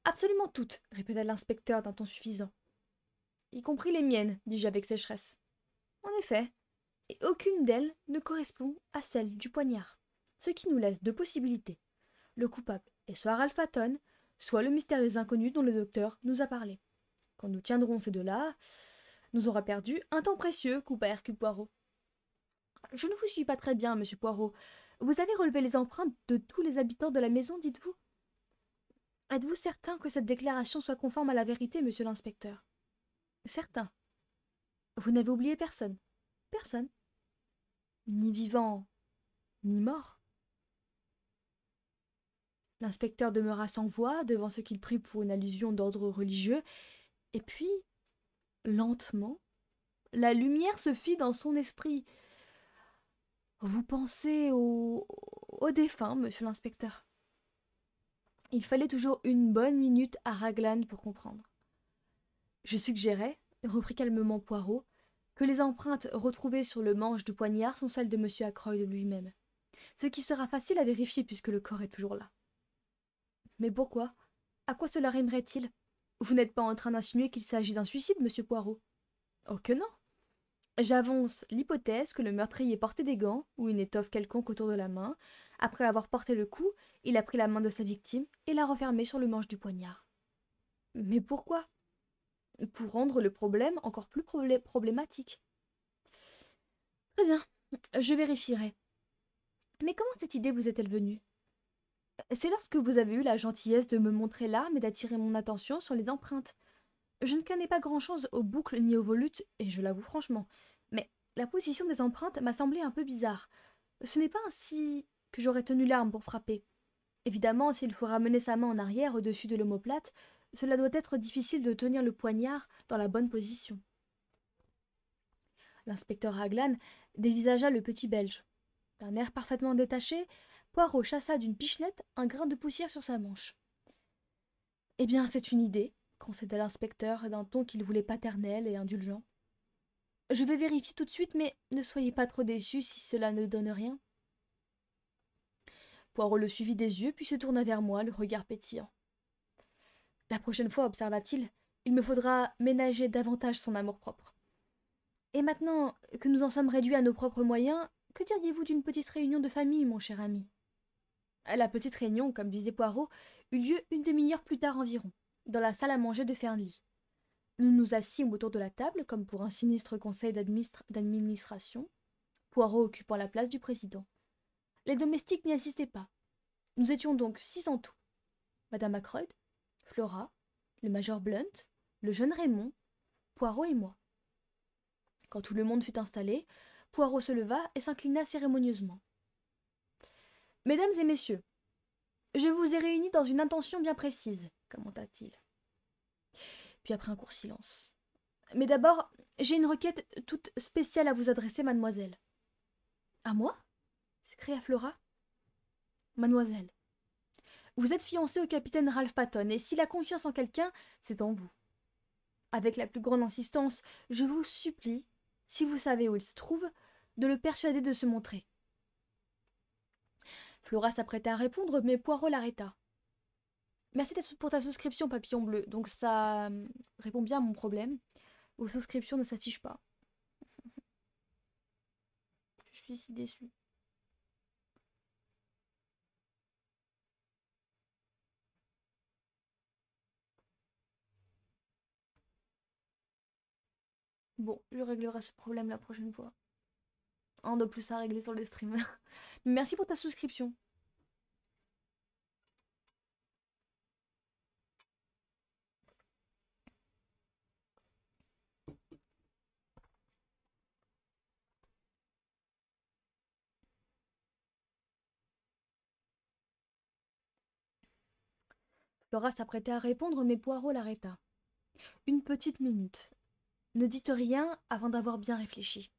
Absolument toutes, répéta l'inspecteur d'un ton suffisant. Y compris les miennes, dis-je avec sécheresse. En effet, et aucune d'elles ne correspond à celle du poignard, ce qui nous laisse deux possibilités. Le coupable est soit Ralph Patton, soit le mystérieux inconnu dont le docteur nous a parlé. Quand nous tiendrons ces deux-là, nous aurons perdu un temps précieux, coupa Hercule Poirot. Je ne vous suis pas très bien, monsieur Poirot. Vous avez relevé les empreintes de tous les habitants de la maison, dites-vous? Êtes-vous certain que cette déclaration soit conforme à la vérité, monsieur l'inspecteur? Certain. Vous n'avez oublié personne? Personne. Ni vivant, ni mort. L'inspecteur demeura sans voix devant ce qu'il prit pour une allusion d'ordre religieux, et puis, lentement, la lumière se fit dans son esprit. Vous pensez au défunt, monsieur l'inspecteur. Il fallait toujours une bonne minute à Raglan pour comprendre. Je suggérais, reprit calmement Poirot, que les empreintes retrouvées sur le manche du poignard sont celles de M. Ackroyd lui-même. Ce qui sera facile à vérifier puisque le corps est toujours là. Mais pourquoi? À quoi cela rimerait-il? Vous n'êtes pas en train d'insinuer qu'il s'agit d'un suicide, monsieur Poirot? Oh que non! J'avance l'hypothèse que le meurtrier portait des gants ou une étoffe quelconque autour de la main. Après avoir porté le coup, il a pris la main de sa victime et l'a refermée sur le manche du poignard. Mais pourquoi? Pour rendre le problème encore plus problématique. Très bien, je vérifierai. Mais comment cette idée vous est-elle venue? C'est lorsque vous avez eu la gentillesse de me montrer l'arme et d'attirer mon attention sur les empreintes. Je ne connais pas grand-chose aux boucles ni aux volutes, et je l'avoue franchement, mais la position des empreintes m'a semblé un peu bizarre. Ce n'est pas ainsi que j'aurais tenu l'arme pour frapper. Évidemment, s'il faut ramener sa main en arrière au-dessus de l'omoplate, cela doit être difficile de tenir le poignard dans la bonne position. L'inspecteur Raglan dévisagea le petit Belge. D'un air parfaitement détaché, Poirot chassa d'une pichenette un grain de poussière sur sa manche. « Eh bien, c'est une idée, » concéda l'inspecteur d'un ton qu'il voulait paternel et indulgent. « Je vais vérifier tout de suite, mais ne soyez pas trop déçus si cela ne donne rien. » Poirot le suivit des yeux, puis se tourna vers moi, le regard pétillant. « La prochaine fois, observa-t-il, il me faudra ménager davantage son amour-propre. Et maintenant que nous en sommes réduits à nos propres moyens, que diriez-vous d'une petite réunion de famille, mon cher ami? » La petite réunion, comme disait Poirot, eut lieu une demi-heure plus tard environ, dans la salle à manger de Fernley. Nous nous assîmes autour de la table, comme pour un sinistre conseil d'administration, Poirot occupant la place du président. Les domestiques n'y assistaient pas. Nous étions donc 6 en tout. Madame Ackroyd, Flora, le major Blunt, le jeune Raymond, Poirot et moi. Quand tout le monde fut installé, Poirot se leva et s'inclina cérémonieusement. « Mesdames et messieurs, je vous ai réunis dans une intention bien précise, commenta-t-il. Puis après un court silence. Mais d'abord, j'ai une requête toute spéciale à vous adresser, mademoiselle. À moi? S'écria Flora. Mademoiselle, vous êtes fiancée au capitaine Ralph Patton, et s'il a confiance en quelqu'un, c'est en vous. Avec la plus grande insistance, je vous supplie, si vous savez où il se trouve, de le persuader de se montrer. Flora s'apprêtait à répondre, mais Poirot l'arrêta. Merci pour ta souscription, papillon bleu. Donc ça répond bien à mon problème. Vos souscriptions ne s'affichent pas. Je suis si déçue. Bon, je réglerai ce problème la prochaine fois. Un de plus à régler sur les streamers. Merci pour ta souscription. Flora s'apprêtait à répondre, mais Poirot l'arrêta. Une petite minute. Ne dites rien avant d'avoir bien réfléchi.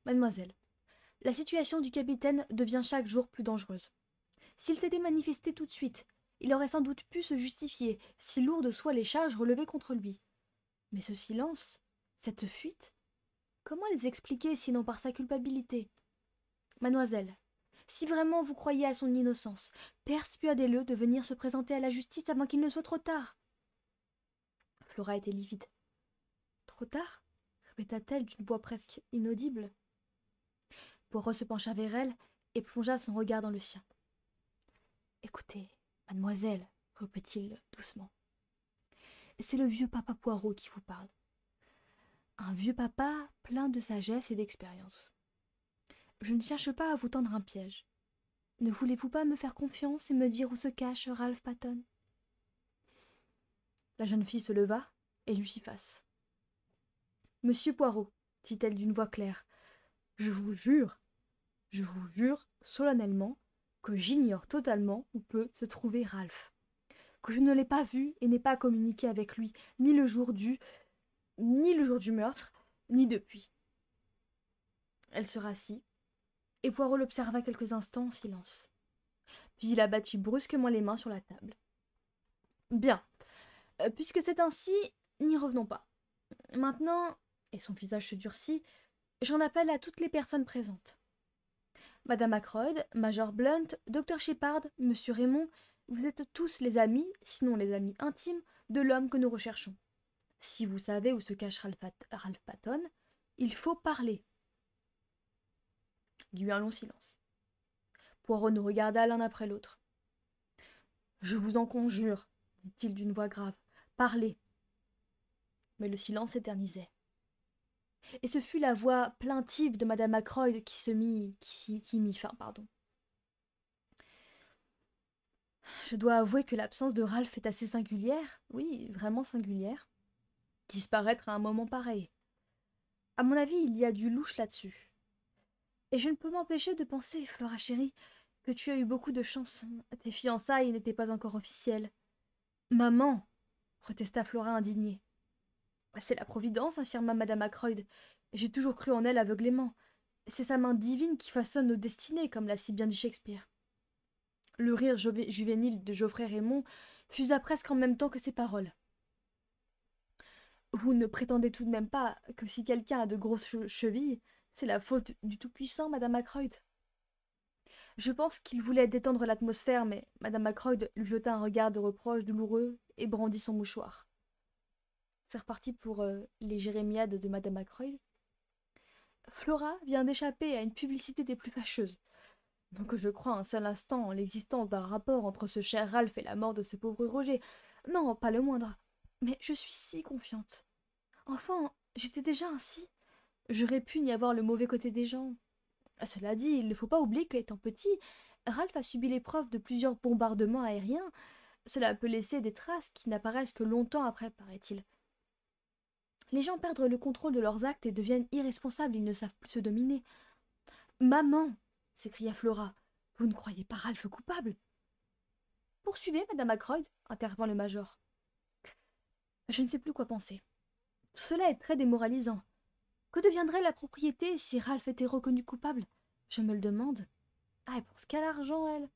Mademoiselle, la situation du capitaine devient chaque jour plus dangereuse. S'il s'était manifesté tout de suite, il aurait sans doute pu se justifier, si lourdes soient les charges relevées contre lui. Mais ce silence, cette fuite, comment les expliquer sinon par sa culpabilité? Mademoiselle, si vraiment vous croyez à son innocence, persuadez-le de venir se présenter à la justice avant qu'il ne soit trop tard. Flora était livide. Trop tard? Répéta-t-elle d'une voix presque inaudible. Poirot se pencha vers elle et plongea son regard dans le sien. Écoutez, mademoiselle, reprit-il doucement. C'est le vieux papa Poirot qui vous parle. Un vieux papa plein de sagesse et d'expérience. Je ne cherche pas à vous tendre un piège. Ne voulez-vous pas me faire confiance et me dire où se cache Ralph Patton ?» La jeune fille se leva et lui fit face. « Monsieur Poirot, dit-elle d'une voix claire, je vous jure solennellement que j'ignore totalement où peut se trouver Ralph, que je ne l'ai pas vu et n'ai pas communiqué avec lui ni le jour du meurtre, ni depuis. » Elle se rassit, et Poirot l'observa quelques instants en silence. Puis il abattit brusquement les mains sur la table. « Bien, puisque c'est ainsi, n'y revenons pas. Maintenant, et son visage se durcit, j'en appelle à toutes les personnes présentes. Madame Ackroyd, Major Blunt, Dr Sheppard, Monsieur Raymond, vous êtes tous les amis, sinon les amis intimes, de l'homme que nous recherchons. Si vous savez où se cache Ralph Patton, il faut parler. » Il y eut un long silence. Poirot nous regarda l'un après l'autre. « Je vous en conjure, dit-il d'une voix grave, parlez. » Mais le silence s'éternisait. Et ce fut la voix plaintive de madame Ackroyd qui mit fin. Je dois avouer que l'absence de Ralph est assez singulière, oui, vraiment singulière. Disparaître à un moment pareil. À mon avis, il y a du louche là-dessus. Et je ne peux m'empêcher de penser, Flora chérie, que tu as eu beaucoup de chance. Tes fiançailles n'étaient pas encore officielles. Maman, protesta Flora indignée. C'est la Providence, affirma madame Ackroyd. J'ai toujours cru en elle aveuglément. C'est sa main divine qui façonne nos destinées, comme l'a si bien dit Shakespeare. Le rire juvénile de Geoffrey Raymond fusa presque en même temps que ses paroles. Vous ne prétendez tout de même pas que si quelqu'un a de grosses chevilles, c'est la faute du Tout-Puissant, madame Ackroyd. Je pense qu'il voulait détendre l'atmosphère, mais madame Ackroyd lui jeta un regard de reproche douloureux et brandit son mouchoir. C'est reparti pour les jérémiades de madame Ackroyd. Flora vient d'échapper à une publicité des plus fâcheuses. Donc je crois un seul instant en l'existence d'un rapport entre ce cher Ralph et la mort de ce pauvre Roger. Non, pas le moindre. Mais je suis si confiante. Enfin, j'étais déjà ainsi. J'aurais pu n'y avoir le mauvais côté des gens. Cela dit, il ne faut pas oublier qu'étant petit, Ralph a subi l'épreuve de plusieurs bombardements aériens. Cela peut laisser des traces qui n'apparaissent que longtemps après, paraît-il. Les gens perdent le contrôle de leurs actes et deviennent irresponsables, ils ne savent plus se dominer. « Maman !» s'écria Flora. « Vous ne croyez pas Ralph coupable ?» « Poursuivez, madame Ackroyd, » intervint le major. « Je ne sais plus quoi penser. Tout cela est très démoralisant. Que deviendrait la propriété si Ralph était reconnu coupable? Je me le demande. Ah, elle pense qu'à l'argent, elle. »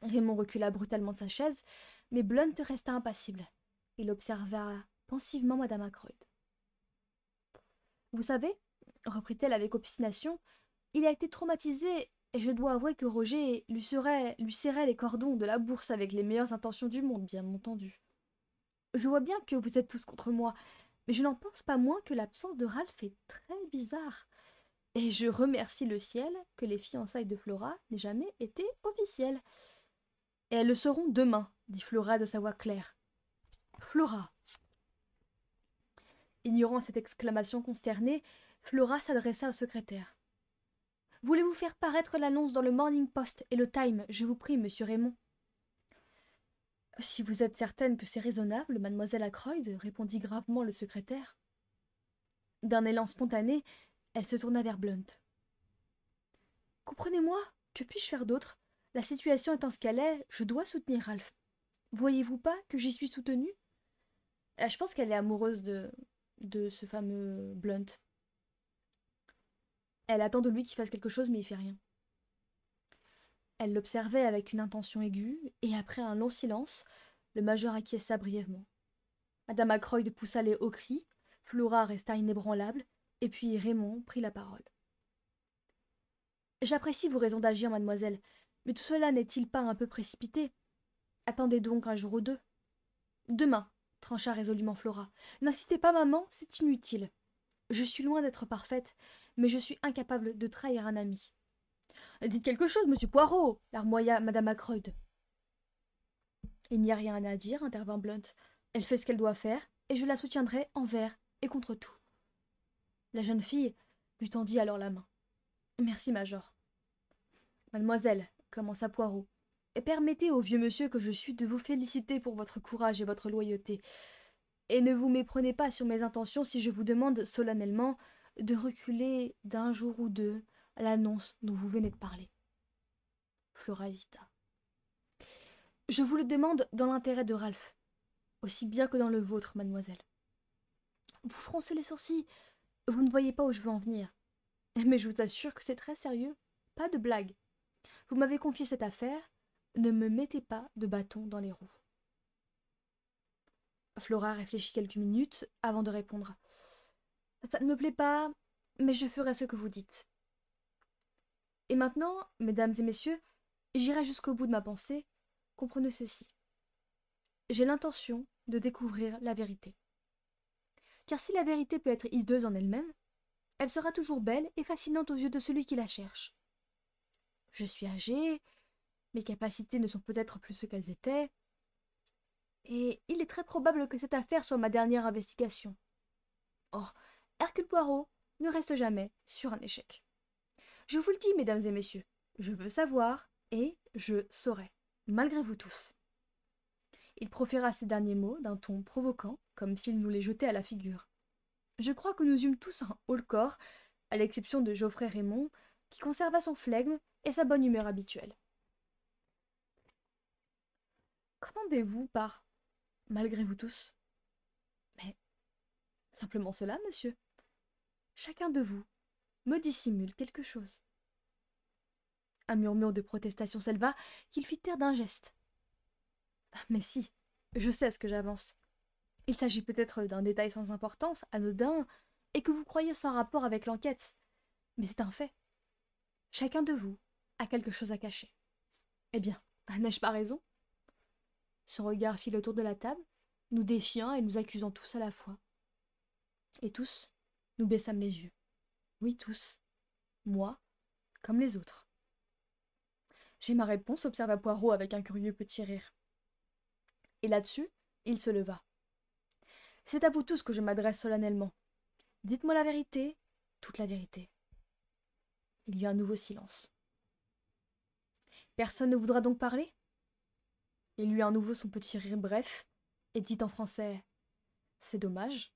Raymond recula brutalement de sa chaise, mais Blunt resta impassible. Il observa pensivement madame Ackroyd. « Vous savez, reprit-elle avec obstination, il a été traumatisé, et je dois avouer que Roger lui serrait les cordons de la bourse avec les meilleures intentions du monde, bien entendu. Je vois bien que vous êtes tous contre moi, mais je n'en pense pas moins que l'absence de Ralph est très bizarre. Et je remercie le ciel que les fiançailles de Flora n'aient jamais été officielles. Et elles le seront demain, dit Flora de sa voix claire. Flora. Ignorant cette exclamation consternée, Flora s'adressa au secrétaire. Voulez-vous faire paraître l'annonce dans le Morning Post et le Time, je vous prie, monsieur Raymond? Si vous êtes certaine que c'est raisonnable, mademoiselle Ackroyd, répondit gravement le secrétaire. D'un élan spontané, elle se tourna vers Blunt. Comprenez-moi, que puis-je faire d'autre? La situation étant ce qu'elle est, je dois soutenir Ralph. Voyez-vous pas que j'y suis soutenue? Je pense qu'elle est amoureuse de ce fameux Blunt. Elle attend de lui qu'il fasse quelque chose, mais il fait rien. Elle l'observait avec une intention aiguë, et après un long silence, le major acquiesça brièvement. Madame Ackroyd poussa les hauts cris, Flora resta inébranlable, et puis Raymond prit la parole. J'apprécie vos raisons d'agir, mademoiselle, mais tout cela n'est-il pas un peu précipité? Attendez donc un jour ou deux. Demain, trancha résolument Flora. N'insistez pas, maman, c'est inutile. Je suis loin d'être parfaite, mais je suis incapable de trahir un ami. Dites quelque chose, monsieur Poirot, larmoya madame Ackroyd. Il n'y a rien à dire, intervint Blunt. Elle fait ce qu'elle doit faire, et je la soutiendrai envers et contre tout. La jeune fille lui tendit alors la main. Merci, Major. Mademoiselle, commença Poirot, et permettez au vieux monsieur que je suis de vous féliciter pour votre courage et votre loyauté. Et ne vous méprenez pas sur mes intentions si je vous demande solennellement de reculer d'un jour ou deux l'annonce dont vous venez de parler. Flora hésita. Je vous le demande dans l'intérêt de Ralph, aussi bien que dans le vôtre, mademoiselle. Vous froncez les sourcils, vous ne voyez pas où je veux en venir. Mais je vous assure que c'est très sérieux, pas de blague. Vous m'avez confié cette affaire, ne me mettez pas de bâton dans les roues. Flora réfléchit quelques minutes avant de répondre. Ça ne me plaît pas, mais je ferai ce que vous dites. Et maintenant, mesdames et messieurs, j'irai jusqu'au bout de ma pensée. Comprenez ceci. J'ai l'intention de découvrir la vérité. Car si la vérité peut être hideuse en elle-même, elle sera toujours belle et fascinante aux yeux de celui qui la cherche. Je suis âgée, mes capacités ne sont peut-être plus ce qu'elles étaient, et il est très probable que cette affaire soit ma dernière investigation. Or, Hercule Poirot ne reste jamais sur un échec. Je vous le dis, mesdames et messieurs, je veux savoir, et je saurai, malgré vous tous. Il proféra ces derniers mots d'un ton provoquant, comme s'il nous les jetait à la figure. Je crois que nous eûmes tous un haut-le-corps, à l'exception de Geoffrey Raymond, qui conserva son flegme et sa bonne humeur habituelle. Qu'entendez-vous par « malgré vous tous » ? Mais simplement cela, monsieur. Chacun de vous me dissimule quelque chose. Un murmure de protestation s'éleva qu'il fit taire d'un geste. Mais si, je sais ce que j'avance. Il s'agit peut-être d'un détail sans importance, anodin, et que vous croyez sans rapport avec l'enquête. Mais c'est un fait. Chacun de vous a quelque chose à cacher. Eh bien, n'ai-je pas raison ? Son regard fit le tour de la table, nous défiant et nous accusant tous à la fois. Et tous, nous baissâmes les yeux. Oui, tous. Moi, comme les autres. J'ai ma réponse, observa Poirot avec un curieux petit rire. Et là-dessus, il se leva. C'est à vous tous que je m'adresse solennellement. Dites-moi la vérité, toute la vérité. Il y eut un nouveau silence. Personne ne voudra donc parler ? Il eut à nouveau son petit rire bref, et dit en français « C'est dommage »,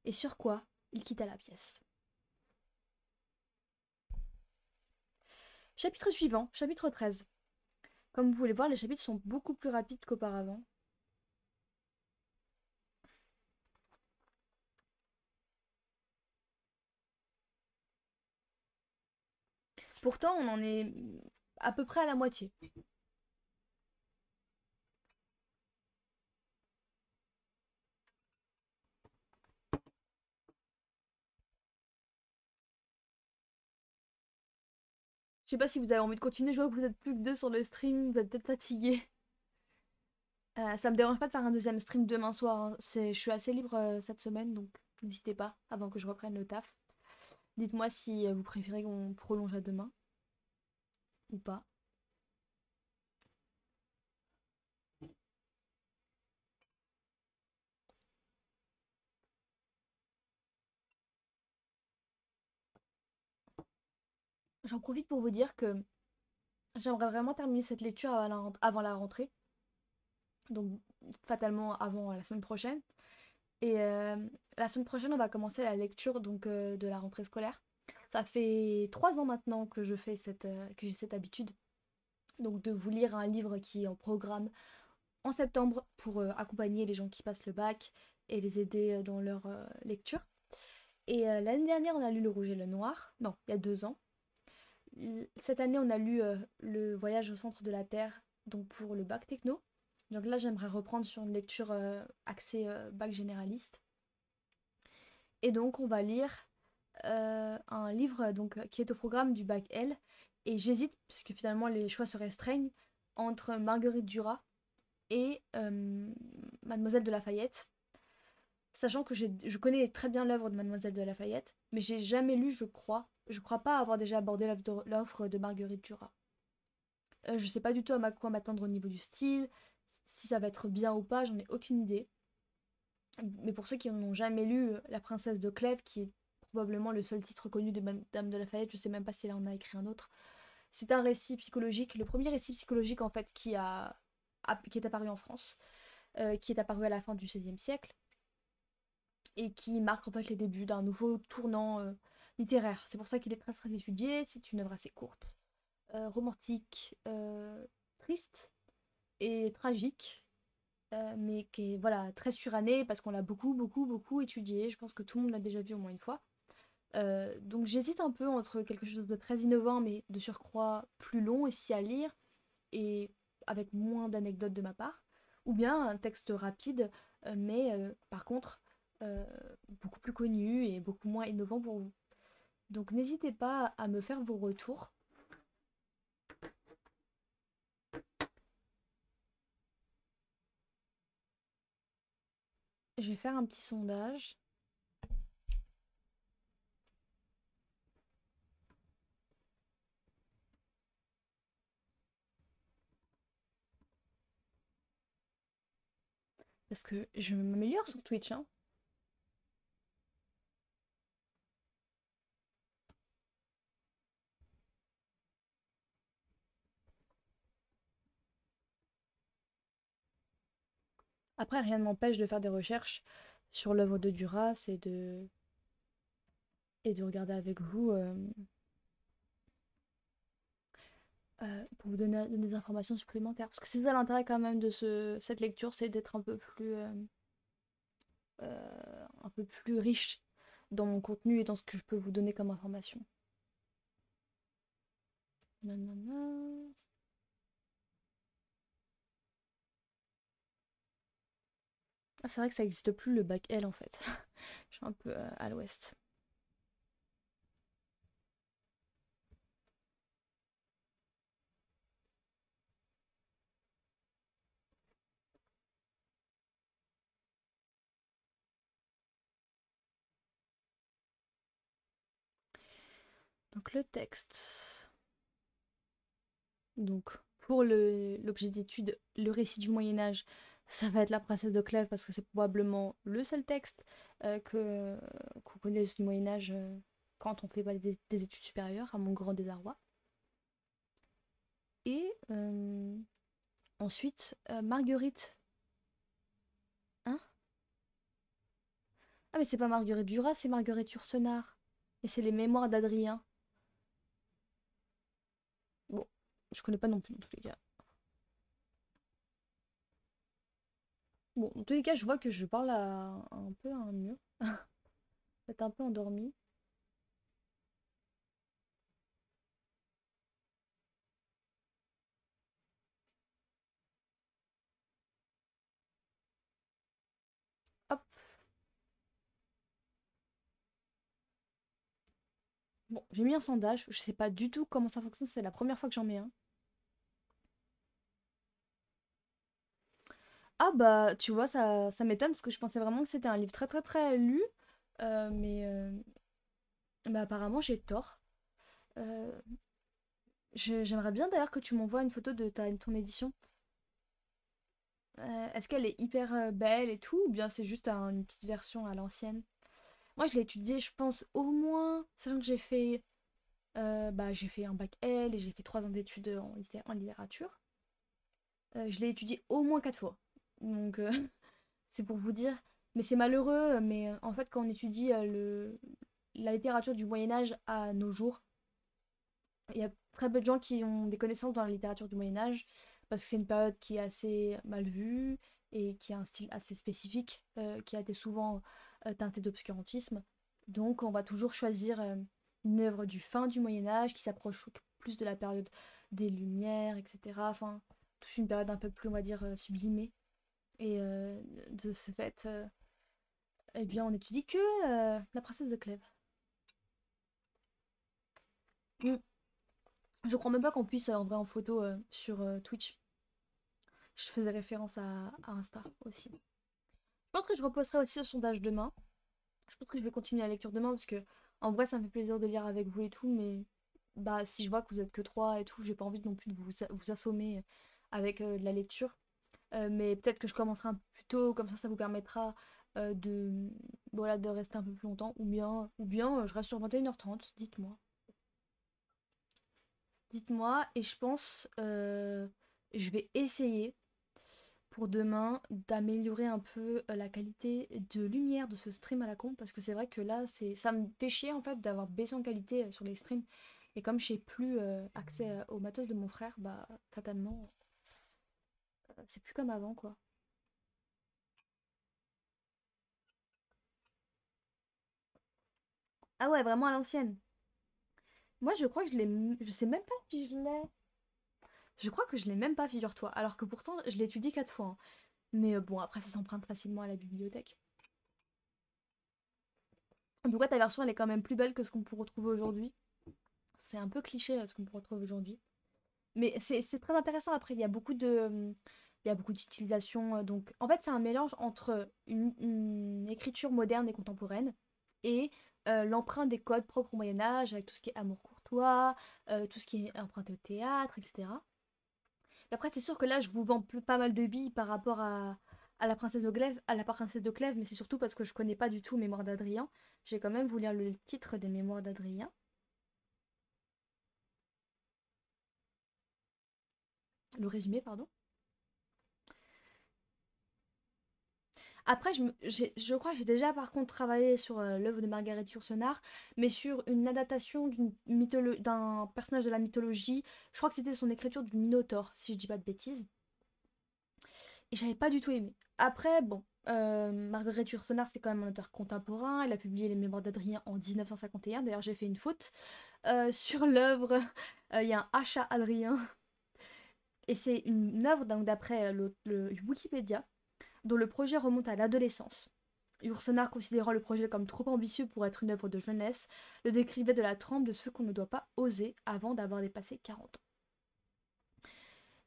et sur quoi il quitta la pièce. Chapitre suivant, chapitre 13. Comme vous pouvez le voir, les chapitres sont beaucoup plus rapides qu'auparavant. Pourtant, on en est à peu près à la moitié. Je sais pas si vous avez envie de continuer, je vois que vous êtes plus que 2 sur le stream, vous êtes peut-être fatigués. Ça me dérange pas de faire un deuxième stream demain soir, hein. Je suis assez libre cette semaine, donc n'hésitez pas, avant que je reprenne le taf. Dites-moi si vous préférez qu'on prolonge à demain, ou pas. J'en profite pour vous dire que j'aimerais vraiment terminer cette lecture avant la rentrée. Donc fatalement avant la semaine prochaine. Et la semaine prochaine, on va commencer la lecture donc, de la rentrée scolaire. Ça fait 3 ans maintenant que je fais que j'ai cette habitude. Donc de vous lire un livre qui est en programme en septembre pour accompagner les gens qui passent le bac et les aider dans leur lecture. Et l'année dernière, on a lu Le Rouge et le Noir. Non, il y a 2 ans. Cette année, on a lu Le Voyage au centre de la Terre, donc pour le bac techno. Donc là, j'aimerais reprendre sur une lecture axée bac généraliste. Et donc, on va lire un livre donc, qui est au programme du bac L. Et j'hésite, puisque finalement les choix se restreignent, entre Marguerite Duras et Mademoiselle de Lafayette. Sachant que je connais très bien l'œuvre de Mademoiselle de Lafayette, mais j'ai jamais lu, je crois pas avoir déjà abordé l'œuvre de Marguerite Duras. Je sais pas du tout à quoi m'attendre au niveau du style, si ça va être bien ou pas, j'en ai aucune idée. Mais pour ceux qui n'ont jamais lu La Princesse de Clèves, qui est probablement le seul titre connu de Madame de Lafayette, je sais même pas si elle en a écrit un autre. C'est un récit psychologique, le premier récit psychologique en fait qui est apparu en France, qui est apparu à la fin du XVIe siècle, et qui marque en fait les débuts d'un nouveau tournant littéraire. C'est pour ça qu'il est très très étudié, c'est une œuvre assez courte, romantique, triste et tragique, mais qui est voilà, très surannée parce qu'on l'a beaucoup beaucoup beaucoup étudié. Je pense que tout le monde l'a déjà vu au moins une fois. Donc j'hésite un peu entre quelque chose de très innovant mais de surcroît plus long aussi à lire et avec moins d'anecdotes de ma part, ou bien un texte rapide mais par contre euh, beaucoup plus connu et beaucoup moins innovant pour vous. Donc n'hésitez pas à me faire vos retours. Je vais faire un petit sondage. Parce que je m'améliore sur Twitch, hein. Après, rien ne m'empêche de faire des recherches sur l'œuvre de Duras et de regarder avec vous pour vous donner des informations supplémentaires. Parce que c'est ça l'intérêt quand même de cette lecture, c'est d'être un peu plus riche dans mon contenu et dans ce que je peux vous donner comme information. Nanana. Ah, c'est vrai que ça n'existe plus le bac L en fait. Je suis un peu à l'ouest. Donc le texte. Donc pour l'objet d'étude, le récit du Moyen Âge, ça va être la princesse de Clèves parce que c'est probablement le seul texte qu'on connaisse du Moyen Âge quand on fait pas des études supérieures, à mon grand désarroi. Et ensuite, Marguerite. Hein? Ah mais c'est pas Marguerite Duras, c'est Marguerite Yourcenar. Et c'est les mémoires d'Adrien. Bon, je connais pas non plus dans tous les cas. Bon, dans tous les cas, je vois que je parle un peu à un mur. Peut-être un peu endormi. Hop. Bon, j'ai mis un sondage. Je sais pas du tout comment ça fonctionne. C'est la première fois que j'en mets un. Ah bah, tu vois, ça m'étonne parce que je pensais vraiment que c'était un livre très très très lu. Mais bah, apparemment, j'ai tort. Euh, J'aimerais bien d'ailleurs que tu m'envoies une photo de ton édition. Est-ce qu'elle est hyper belle et tout, ou bien c'est juste une petite version à l'ancienne? Moi, je l'ai étudiée, je pense, au moins, sachant que j'ai fait un bac L et j'ai fait 3 ans d'études en littérature. Je l'ai étudiée au moins 4 fois. Donc, c'est pour vous dire. Mais c'est malheureux, mais en fait, quand on étudie la littérature du Moyen-Âge à nos jours, il y a très peu de gens qui ont des connaissances dans la littérature du Moyen-Âge, parce que c'est une période qui est assez mal vue et qui a un style assez spécifique, qui a été souvent teinté d'obscurantisme. Donc on va toujours choisir une œuvre du fin du Moyen-Âge qui s'approche plus de la période des Lumières, etc. Enfin, toute une période un peu plus, on va dire, sublimée. Et de ce fait, eh bien, on étudie que la princesse de Clèves. Mm. Je crois même pas qu'on puisse en vrai en photo sur Twitch. Je faisais référence à Insta aussi. Je pense que je reposterai aussi ce sondage demain. Je pense que je vais continuer la lecture demain parce que en vrai ça me fait plaisir de lire avec vous et tout, mais bah si je vois que vous êtes que trois et tout, j'ai pas envie non plus de vous assommer avec de la lecture. Mais peut-être que je commencerai un peu plus tôt, comme ça vous permettra de, voilà, de rester un peu plus longtemps, ou bien je reste sur 21h30, dites-moi. Dites-moi, et je pense, je vais essayer pour demain d'améliorer un peu la qualité de lumière de ce stream à la con, parce que c'est vrai que là, ça me fait chier en fait d'avoir baissé en qualité sur les streams. Et comme j'ai plus accès au matos de mon frère, bah fatalement, c'est plus comme avant quoi. Ah ouais, vraiment à l'ancienne. Moi je crois que je sais même pas si je l'ai. Je crois que je l'ai même pas, figure-toi. Alors que pourtant, je l'ai étudié 4 fois, hein. Mais bon, après, ça s'emprunte facilement à la bibliothèque. En tout cas, ta version, elle est quand même plus belle que ce qu'on peut retrouver aujourd'hui. C'est un peu cliché ce qu'on peut retrouver aujourd'hui. Mais c'est très intéressant. Après, il y a beaucoup d'utilisation. Donc, en fait, c'est un mélange entre une écriture moderne et contemporaine et l'empreinte des codes propres au Moyen-Âge, avec tout ce qui est amour courtois, tout ce qui est emprunté au théâtre, etc. Et après, c'est sûr que là, je vous vends pas mal de billes par rapport à la princesse de Clèves, mais c'est surtout parce que je connais pas du tout Mémoire d'Adrien. J'ai quand même voulu lire le titre des Mémoires d'Adrien. Le résumé, pardon. Après, je crois que j'ai déjà par contre travaillé sur l'œuvre de Marguerite Yourcenar, mais sur une adaptation d'un personnage de la mythologie. Je crois que c'était son écriture du Minotaure, si je dis pas de bêtises. Et j'avais pas du tout aimé. Après, bon, Marguerite Yourcenar, c'est quand même un auteur contemporain. Elle a publié Les Mémoires d'Adrien en 1951. D'ailleurs, j'ai fait une faute. Sur l'œuvre, il y a un achat Adrien. Et c'est une œuvre d'après le Wikipédia, dont le projet remonte à l'adolescence. Yourcenar, considérant le projet comme trop ambitieux pour être une œuvre de jeunesse, le décrivait de la trempe de ce qu'on ne doit pas oser avant d'avoir dépassé 40 ans.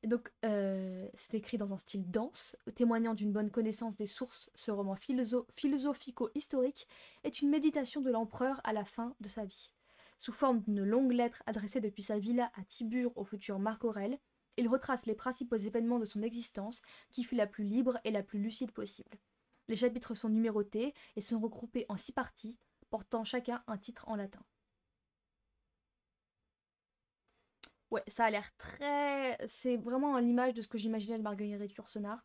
Et donc, c'est écrit dans un style dense, témoignant d'une bonne connaissance des sources. Ce roman philosophico-historique est une méditation de l'empereur à la fin de sa vie. Sous forme d'une longue lettre adressée depuis sa villa à Tibur au futur Marc Aurèle, il retrace les principaux événements de son existence, qui fut la plus libre et la plus lucide possible. Les chapitres sont numérotés et sont regroupés en 6 parties, portant chacun un titre en latin. Ouais, ça a l'air très. C'est vraiment à l'image de ce que j'imaginais de Marguerite Yourcenar.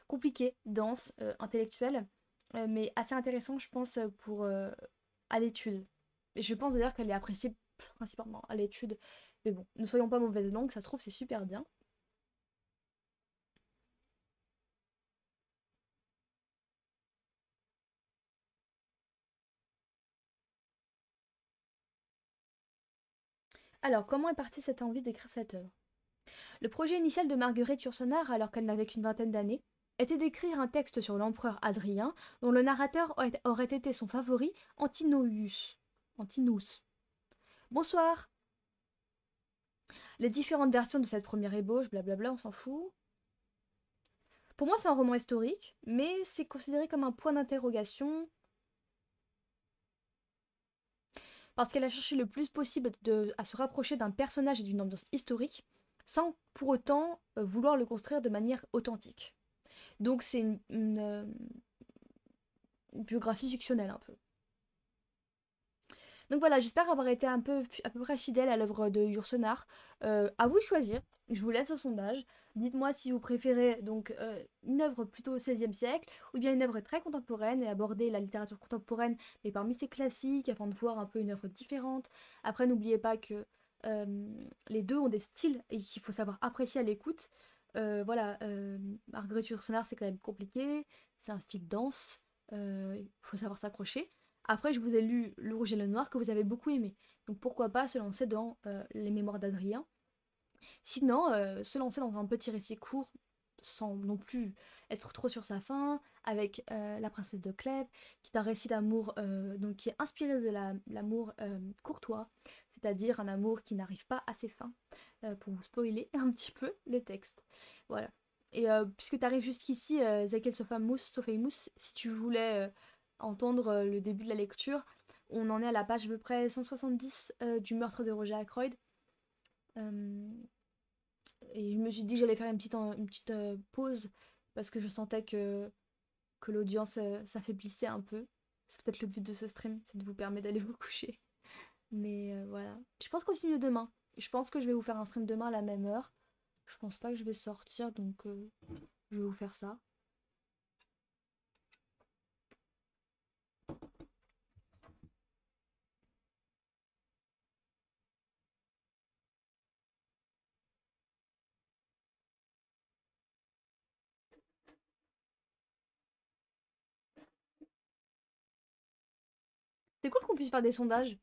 Compliqué, dense, intellectuel, mais assez intéressant, je pense, pour à l'étude. Et je pense d'ailleurs qu'elle est appréciée principalement à l'étude. Mais bon, ne soyons pas mauvaise langue, ça se trouve, c'est super bien. Alors, comment est partie cette envie d'écrire cette œuvre? Le projet initial de Marguerite Yourcenar, alors qu'elle n'avait qu'une vingtaine d'années, était d'écrire un texte sur l'empereur Adrien, dont le narrateur aurait été son favori, Antinous. Bonsoir. Les différentes versions de cette première ébauche, blablabla, on s'en fout. Pour moi, c'est un roman historique, mais c'est considéré comme un point d'interrogation parce qu'elle a cherché le plus possible à se rapprocher d'un personnage et d'une ambiance historique, sans pour autant vouloir le construire de manière authentique. Donc c'est une biographie fictionnelle un peu. Donc voilà, j'espère avoir été à peu près fidèle à l'œuvre de Yourcenar. À vous de choisir, je vous laisse au sondage. Dites-moi si vous préférez donc une œuvre plutôt au XVIe siècle ou bien une œuvre très contemporaine et aborder la littérature contemporaine, mais parmi ses classiques, afin de voir un peu une œuvre différente. Après, n'oubliez pas que les deux ont des styles et qu'il faut savoir apprécier à l'écoute. Voilà, Marguerite Yourcenar, c'est quand même compliqué, c'est un style dense, il faut savoir s'accrocher. Après, je vous ai lu Le Rouge et le Noir que vous avez beaucoup aimé. Donc pourquoi pas se lancer dans Les Mémoires d'Adrien. Sinon, se lancer dans un petit récit court sans non plus être trop sur sa fin, avec La Princesse de Clèves, qui est un récit d'amour donc qui est inspiré de l'amour courtois, c'est-à-dire un amour qui n'arrive pas à ses fins, pour vous spoiler un petit peu le texte. Voilà. Et puisque tu arrives jusqu'ici, Zakel Sopheimus, si tu voulais entendre le début de la lecture, on en est à la page à peu près 170 du meurtre de Roger Ackroyd. Euh, et je me suis dit que j'allais faire une petite pause parce que je sentais que que l'audience s'affaiblissait un peu. C'est peut-être le but de ce stream, c'est de vous permettre d'aller vous coucher. Mais voilà. Je pense continuer demain. Je pense que je vais vous faire un stream demain à la même heure. Je pense pas que je vais sortir, donc je vais vous faire ça. C'est cool qu'on puisse faire des sondages.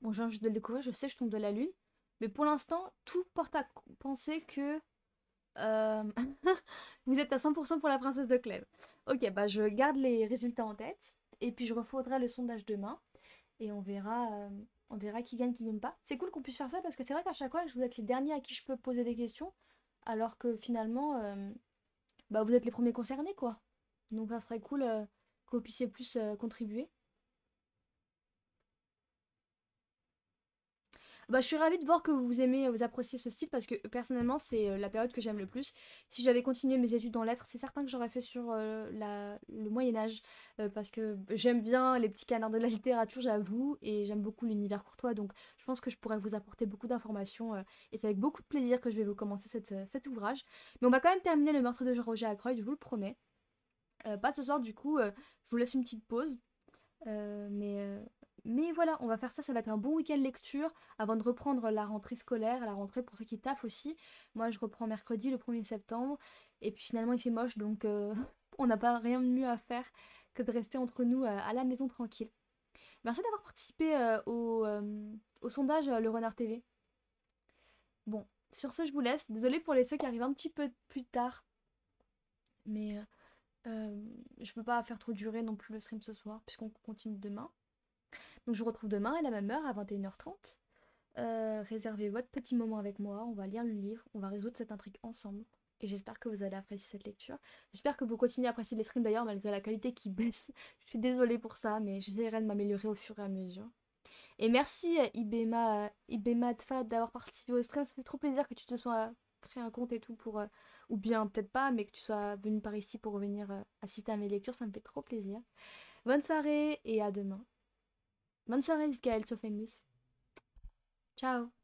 Bon, je viens juste de le découvrir, je sais, je tombe de la lune. Mais pour l'instant, tout porte à penser que euh, vous êtes à 100% pour la princesse de Clèves. Ok, bah je garde les résultats en tête. Et puis je refaudrai le sondage demain. Et on verra qui gagne pas. C'est cool qu'on puisse faire ça parce que c'est vrai qu'à chaque fois, je vous êtes les derniers à qui je peux poser des questions. Alors que finalement, bah, vous êtes les premiers concernés, quoi. Donc ça serait cool que vous puissiez plus contribuer. Bah, je suis ravie de voir que vous aimez, vous appréciez ce style parce que personnellement, c'est la période que j'aime le plus. Si j'avais continué mes études en lettres, c'est certain que j'aurais fait sur le Moyen Âge parce que j'aime bien les petits canards de la littérature, j'avoue, et j'aime beaucoup l'univers courtois. Donc, je pense que je pourrais vous apporter beaucoup d'informations et c'est avec beaucoup de plaisir que je vais vous commencer cet ouvrage. Mais on va quand même terminer le meurtre de Roger Ackroyd, je vous le promets. Pas ce soir, du coup, je vous laisse une petite pause. Euh, mais, euh, mais voilà, on va faire ça, ça va être un bon week-end lecture avant de reprendre la rentrée scolaire, la rentrée pour ceux qui taffent aussi. Moi, je reprends mercredi, le 1er septembre, et puis finalement, il fait moche, donc on n'a pas rien de mieux à faire que de rester entre nous à la maison tranquille. Merci d'avoir participé au sondage Le Renard TV. Bon, sur ce, je vous laisse. Désolée pour les ceux qui arrivent un petit peu plus tard, mais je veux pas faire trop durer non plus le stream ce soir, puisqu'on continue demain. Donc je vous retrouve demain à la même heure, à 21h30. Réservez votre petit moment avec moi, on va lire le livre, on va résoudre cette intrigue ensemble. Et j'espère que vous allez apprécier cette lecture. J'espère que vous continuez à apprécier les streams d'ailleurs, malgré la qualité qui baisse. Je suis désolée pour ça, mais j'essaierai de m'améliorer au fur et à mesure. Et merci Ibema Tfa d'avoir participé au stream, ça fait trop plaisir que tu te sois créé un compte et tout pour... ou bien peut-être pas, mais que tu sois venu par ici pour venir assister à mes lectures, ça me fait trop plaisir. Bonne soirée et à demain. Bonne soirée, Gaël So Famous. Ciao